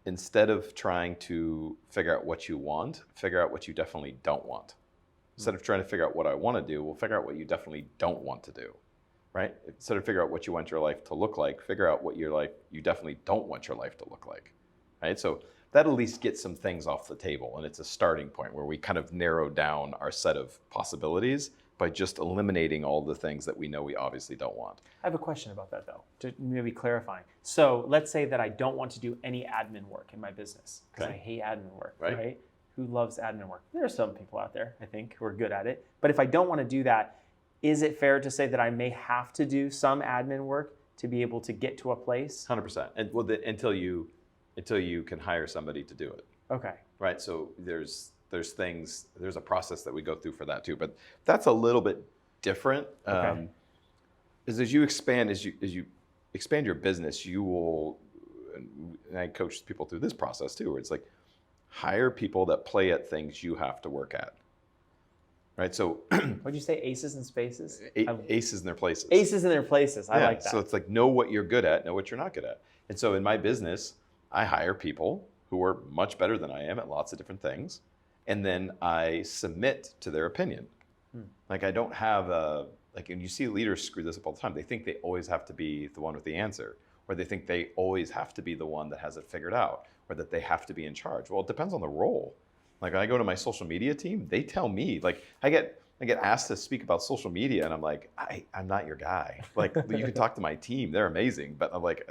instead of trying to figure out what you want, figure out what you definitely don't want. Instead of trying to figure out what I want to do, we'll figure out what you definitely don't want to do, right? Instead of figure out what you want your life to look like, figure out what you definitely don't want your life to look like, right? So that at least gets some things off the table, and it's a starting point where we kind of narrow down our set of possibilities by just eliminating all the things that we know we obviously don't want. I have a question about that, though, to maybe clarifying. So let's say that I don't want to do any admin work in my business, because Okay. I hate admin work, Right. right? Who loves admin work? There are some people out there, I think, who are good at it. But if I don't want to do that, is it fair to say that I may have to do some admin work to be able to get to a place? 100%. And until you can hire somebody to do it, Okay. right? So there's a process that we go through for that too, but that's a little bit different. Okay. As you expand your business, you will, and I coach people through this process too, where it's like, hire people that play at things you have to work at, right? So What'd you say, aces and spaces? aces in their places. Aces in their places. I like that. So it's like, know what you're good at, know what you're not good at. And so in my business, I hire people who are much better than I am at lots of different things, and then I submit to their opinion. Like, I don't have and you see leaders screw this up all the time. They think they always have to be the one with the answer, or they think they always have to be the one that has it figured out, or that they have to be in charge. Well, it depends on the role. Like, when I go to my social media team, they tell me, like, I get asked to speak about social media, and I'm like, I'm not your guy. Like, you can talk to my team; they're amazing. But I'm like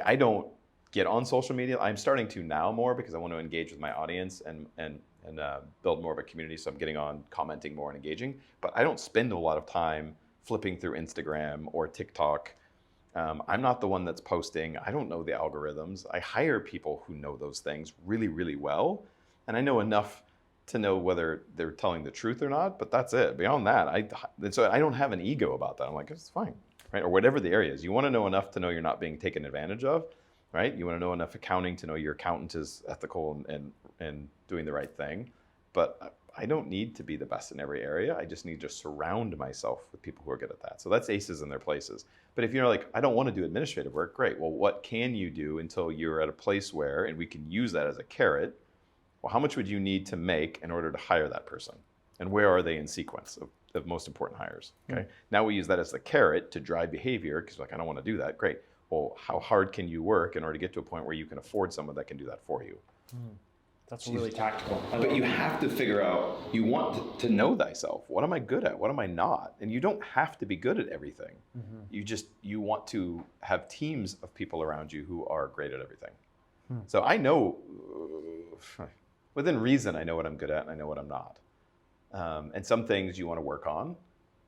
I don't get on social media. I'm starting to now more, because I want to engage with my audience and build more of a community. So I'm getting on, commenting more, and engaging. But I don't spend a lot of time flipping through Instagram or TikTok. I'm not the one that's posting. I don't know the algorithms. I hire people who know those things really, really well. And I know enough to know whether they're telling the truth or not, but that's it. Beyond that, so I don't have an ego about that. I'm like, it's fine, right? Or whatever the area is. You want to know enough to know you're not being taken advantage of, right? You want to know enough accounting to know your accountant is ethical and doing the right thing. But I don't need to be the best in every area. I just need to surround myself with people who are good at that. So that's aces in their places. But if you're like, I don't want to do administrative work, great. Well, what can you do until you're at a place where, and we can use that as a carrot, well, how much would you need to make in order to hire that person? And where are they in sequence of most important hires? Okay. Now we use that as the carrot to drive behavior, because like, I don't want to do that. Great. Well, how hard can you work in order to get to a point where you can afford someone that can do that for you? That's really tactical. But you have to figure out, you want to know thyself. What am I good at? What am I not? And you don't have to be good at everything. You want to have teams of people around you who are great at everything. So I know, within reason, I know what I'm good at and I know what I'm not. And some things you want to work on,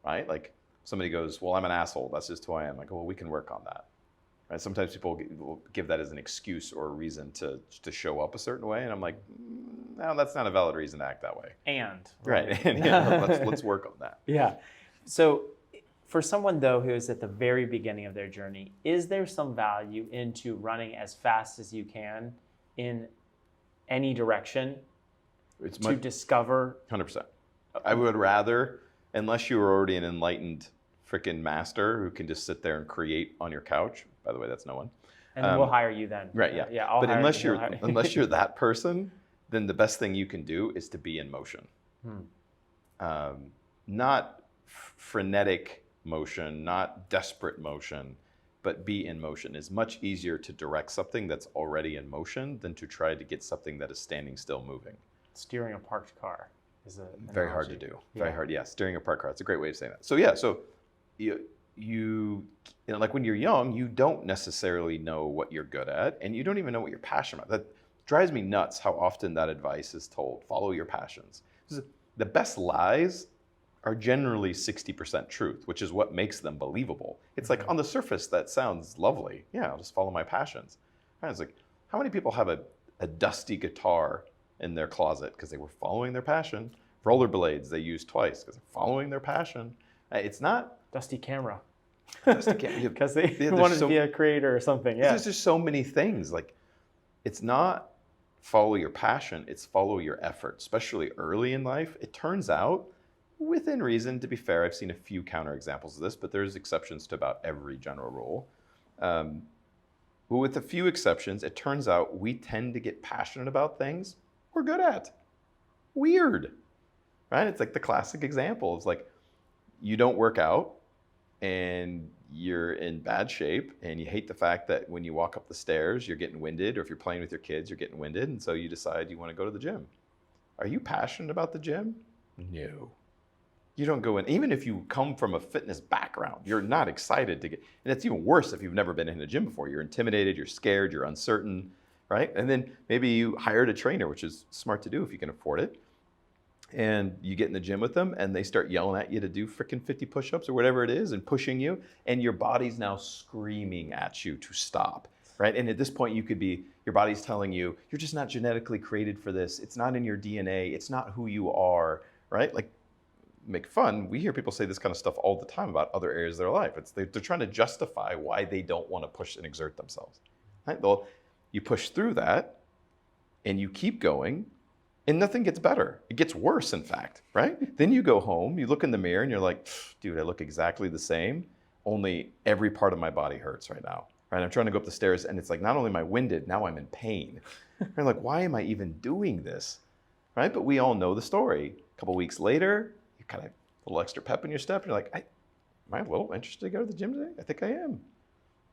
right? Like, somebody goes, well, I'm an asshole. That's just who I am. Like, well, we can work on that. Right? Sometimes people will give that as an excuse or a reason to show up a certain way, and I'm like, no, that's not a valid reason to act that way. Right. And let's work on that. Yeah. So for someone, though, who is at the very beginning of their journey, is there some value into running as fast as you can in any direction to discover? 100%. I would rather, unless you were already an enlightened freaking master who can just sit there and create on your couch. By the way, that's no one. And we'll hire you then. Right, yeah. Yeah, but unless you're that person, then the best thing you can do is to be in motion. Not frenetic motion, not desperate motion, but be in motion. It's much easier to direct something that's already in motion than to try to get something that is standing still moving. Steering a parked car is a very hard to do. Very hard, yeah. Steering a parked car. It's a great way of saying that. So yeah, you know, like when you're young, you don't necessarily know what you're good at, and you don't even know what you're passionate about. That drives me nuts how often that advice is told. Follow your passions. The best lies are generally 60% truth, which is what makes them believable. It's like, on the surface, that sounds lovely. Yeah, I'll just follow my passions. And it's like, how many people have a dusty guitar in their closet because they were following their passion. Rollerblades they used twice because they're following their passion. It's not Dusty camera. dusty camera Because they wanted to be a creator or something. Yeah. There's just so many things. Like, it's not follow your passion, it's follow your effort, especially early in life. It turns out, within reason, to be fair, I've seen a few counterexamples of this, but there's exceptions to about every general rule. But with a few exceptions, it turns out we tend to get passionate about things we're good at. Weird, right? It's like the classic example. It's like, you don't work out and you're in bad shape and you hate the fact that when you walk up the stairs, you're getting winded, or if you're playing with your kids, you're getting winded, and so you decide you want to go to the gym. Are you passionate about the gym? No. You don't go in, even if you come from a fitness background, you're not excited to get, and it's even worse if you've never been in a gym before. You're intimidated, you're scared, you're uncertain, right? And then maybe you hired a trainer, which is smart to do if you can afford it, and you get in the gym with them and they start yelling at you to do freaking 50 push-ups or whatever it is and pushing you, and your body's now screaming at you to stop, right? And at this point you could be, your body's telling you, you're just not genetically created for this. It's not in your DNA. It's not who you are, right? Like, make fun. We hear people say this kind of stuff all the time about other areas of their life. They're trying to justify why they don't want to push and exert themselves, right? Well, you push through that and you keep going, and nothing gets better. It gets worse, in fact, right? Then you go home, you look in the mirror, and you're like, dude, I look exactly the same, only every part of my body hurts right now, right? I'm trying to go up the stairs, and it's like, not only am I winded, now I'm in pain. You're like, why am I even doing this, right? But we all know the story. A couple weeks later, you kind of a little extra pep in your step, and you're like, am I a little interested to go to the gym today? I think I am.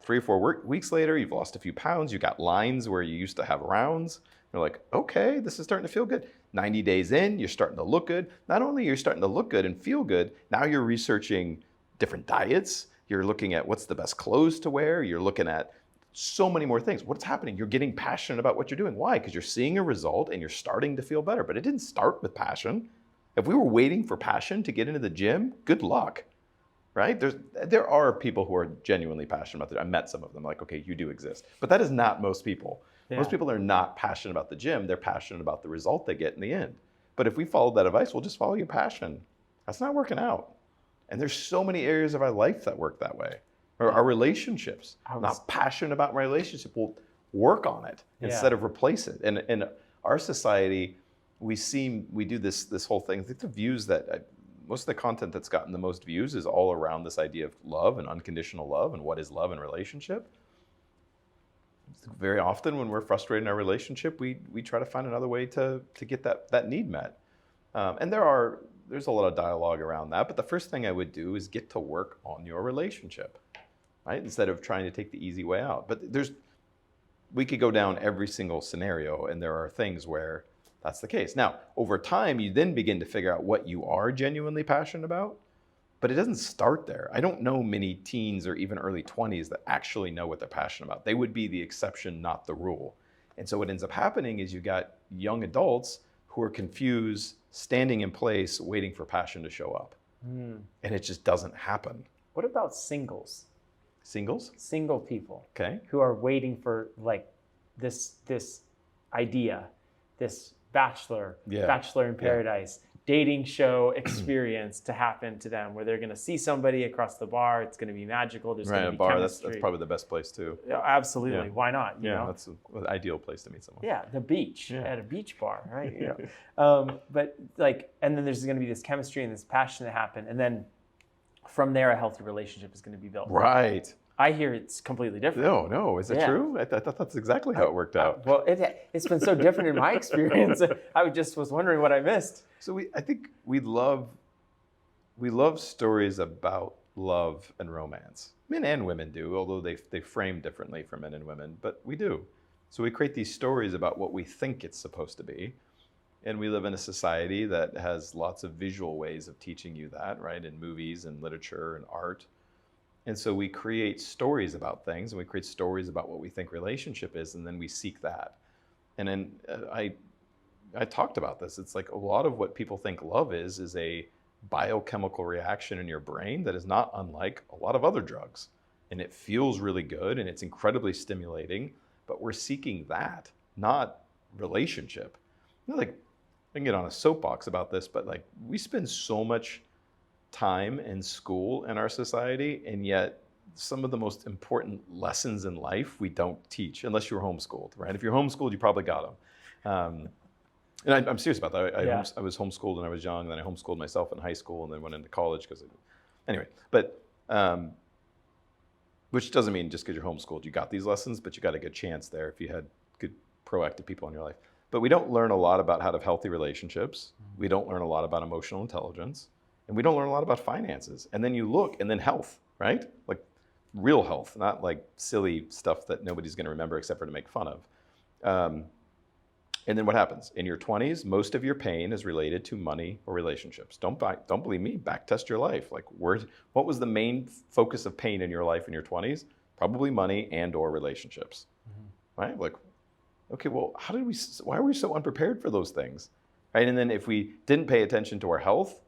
3 or 4 weeks later, you've lost a few pounds, you got lines where you used to have rounds. You're like, okay, this is starting to feel good. 90 days in, you're starting to look good. Not only are you starting to look good and feel good, now you're researching different diets. You're looking at what's the best clothes to wear. You're looking at so many more things. What's happening? You're getting passionate about what you're doing. Why? Because you're seeing a result and you're starting to feel better. But it didn't start with passion. If we were waiting for passion to get into the gym, good luck, right? There are people who are genuinely passionate about it. I met some of them, like, okay, you do exist. But that is not most people. Yeah. Most people are not passionate about the gym. They're passionate about the result they get in the end. But if we follow that advice, we'll just follow your passion. That's not working out. And there's so many areas of our life that work that way. Or our relationships. Not passionate about my relationship. We'll work on it instead of replace it. And in our society, we do this whole thing. I think the views that most of the content that's gotten the most views is all around this idea of love and unconditional love and what is love in relationship. Very often when we're frustrated in our relationship, we try to find another way to get that need met. And there's a lot of dialogue around that, but the first thing I would do is get to work on your relationship, right? Instead of trying to take the easy way out. But we could go down every single scenario, and there are things where that's the case. Now, over time, you then begin to figure out what you are genuinely passionate about, but it doesn't start there. I don't know many teens or even early 20s that actually know what they're passionate about. They would be the exception, not the rule. And so what ends up happening is you got young adults who are confused, standing in place, waiting for passion to show up. And it just doesn't happen. What about singles? Singles? Single people. Okay. Who are waiting for like this idea, this bachelor in paradise, dating show experience to happen to them, where they're going to see somebody across the bar. It's going to be magical. There's going to be chemistry. That's probably the best place too. Yeah, absolutely. Yeah. Why not? You know? That's an ideal place to meet someone. Yeah, the beach at a beach bar, right? But like, and then there's going to be this chemistry and this passion to happen, and then from there, a healthy relationship is going to be built. Right. I hear it's completely different. No, is it true? I thought that's exactly how it worked out. Well, it's been so different in my experience. I just was wondering what I missed. So I think we love stories about love and romance. Men and women do, although they frame differently for men and women, but we do. So we create these stories about what we think it's supposed to be. And we live in a society that has lots of visual ways of teaching you that, right? In movies and literature and art. And so we create stories about things, and we create stories about what we think relationship is, and then we seek that. And then I talked about this. It's like a lot of what people think love is a biochemical reaction in your brain that is not unlike a lot of other drugs. And it feels really good, and it's incredibly stimulating, but we're seeking that, not relationship. Like, I can get on a soapbox about this, but like we spend so much time in school in our society, and yet some of the most important lessons in life we don't teach unless you're homeschooled, right? If you're homeschooled, you probably got them. And I'm serious about that. I was homeschooled when I was young, and then I homeschooled myself in high school, and then went into college anyway. But which doesn't mean just because you're homeschooled you got these lessons, but you got a good chance there if you had good proactive people in your life. But we don't learn a lot about how to have healthy relationships. We don't learn a lot about emotional intelligence, and we don't learn a lot about finances. And then you look, and then health, right? Like real health, not like silly stuff that nobody's going to remember except for to make fun of. And then what happens? In your 20s, most of your pain is related to money or relationships. Don't believe me, back test your life. Like what was the main focus of pain in your life in your 20s? Probably money and or relationships, right? Like, okay, well, why are we so unprepared for those things, right? And then if we didn't pay attention to our health,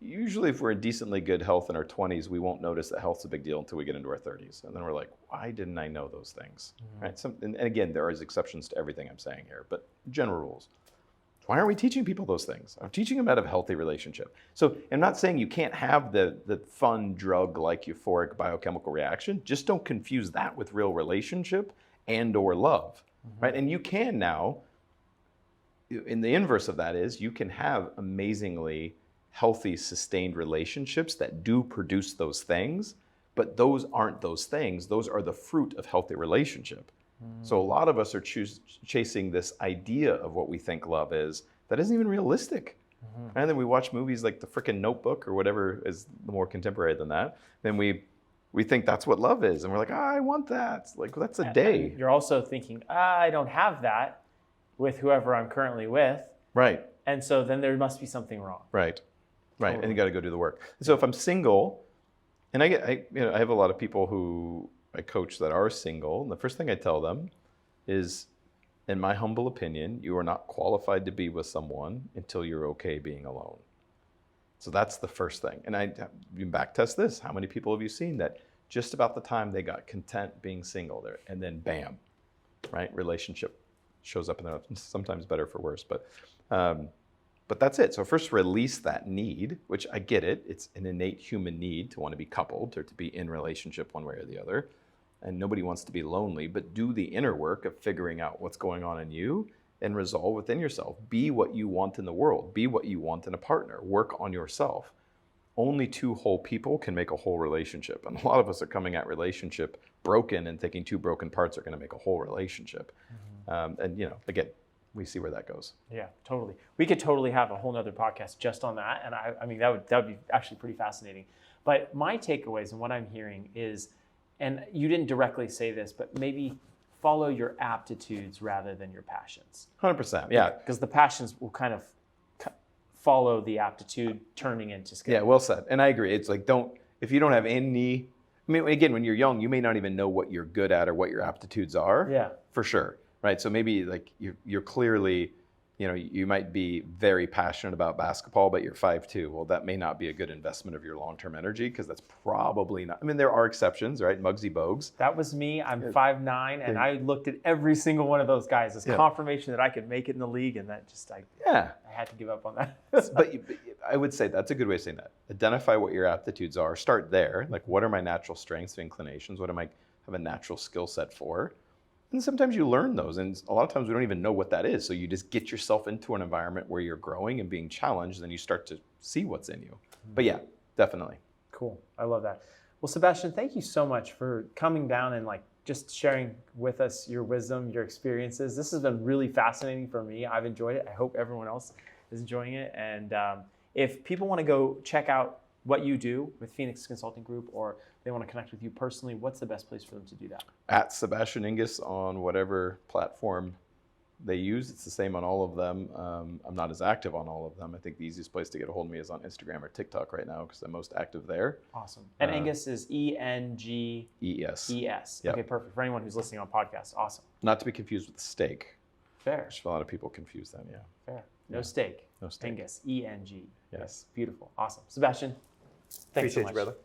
usually if we're in decently good health in our 20s, we won't notice that health's a big deal until we get into our 30s. And then we're like, why didn't I know those things, right? And again, there is exceptions to everything I'm saying here, but general rules. Why aren't we teaching people those things? I'm teaching them out of a healthy relationship. So I'm not saying you can't have the fun drug-like euphoric biochemical reaction. Just don't confuse that with real relationship and or love, right? And you can now, in the inverse of that is, you can have amazingly healthy, sustained relationships that do produce those things, but those aren't those things. Those are the fruit of healthy relationship. So a lot of us are chasing this idea of what we think love is that isn't even realistic. And then we watch movies like the frickin' Notebook or whatever is more contemporary than that. Then we think that's what love is. And we're like, I want that. Like, that's a day. And you're also thinking, I don't have that with whoever I'm currently with. Right. And so then there must be something wrong. Right. Right, and you got to go do the work. So if I'm single, and I have a lot of people who I coach that are single, and the first thing I tell them is, in my humble opinion, you are not qualified to be with someone until you're okay being alone. So that's the first thing. And you back test this. How many people have you seen that just about the time they got content being single there, and then bam, right? Relationship shows up in there, sometimes better for worse, but that's it. So first release that need, which I get it. It's an innate human need to want to be coupled or to be in relationship one way or the other. And nobody wants to be lonely, but do the inner work of figuring out what's going on in you and resolve within yourself. Be what you want in the world. Be what you want in a partner. Work on yourself. Only two whole people can make a whole relationship. And a lot of us are coming at relationship broken and thinking two broken parts are going to make a whole relationship. And again, we see where that goes. Yeah, totally. We could totally have a whole nother podcast just on that. And I mean, that would be actually pretty fascinating. But my takeaways and what I'm hearing is, and you didn't directly say this, but maybe follow your aptitudes rather than your passions. 100%, yeah. Because the passions will kind of follow the aptitude turning into skill. Yeah, well said. And I agree. It's like, if you don't have any, I mean, again, when you're young, you may not even know what you're good at or what your aptitudes are. Yeah. For sure. Right. So maybe like you're clearly, you might be very passionate about basketball, but you're 5'2". Well, that may not be a good investment of your long-term energy because that's probably not. I mean, there are exceptions, right? Muggsy Bogues. That was me. I'm 5'9", and I looked at every single one of those guys as confirmation that I could make it in the league, and that just I had to give up on that. but I would say that's a good way of saying that. Identify what your aptitudes are. Start there. Like, what are my natural strengths and inclinations? What am I have a natural skill set for? And sometimes you learn those, and a lot of times we don't even know what that is. So you just get yourself into an environment where you're growing and being challenged, and you start to see what's in you. But yeah, definitely. Cool. I love that. Well, Sabastian, thank you so much for coming down and just sharing with us your wisdom, your experiences. This has been really fascinating for me. I've enjoyed it. I hope everyone else is enjoying it. And if people want to go check out what you do with Fenix Consulting Group, or they want to connect with you personally, what's the best place for them to do that? At Sabastian Edges on whatever platform they use. It's the same on all of them. I'm not as active on all of them. I think the easiest place to get a hold of me is on Instagram or TikTok right now because I'm most active there. Awesome. And Enges is Enges. ES. Yep. Okay, perfect. For anyone who's listening on podcasts, awesome. Not to be confused with steak. Fair. A lot of people confuse that, yeah. Fair. No steak. No steak. Enges. ENG. Yes. Beautiful. Awesome. Sebastian, thanks so much. Appreciate you, brother.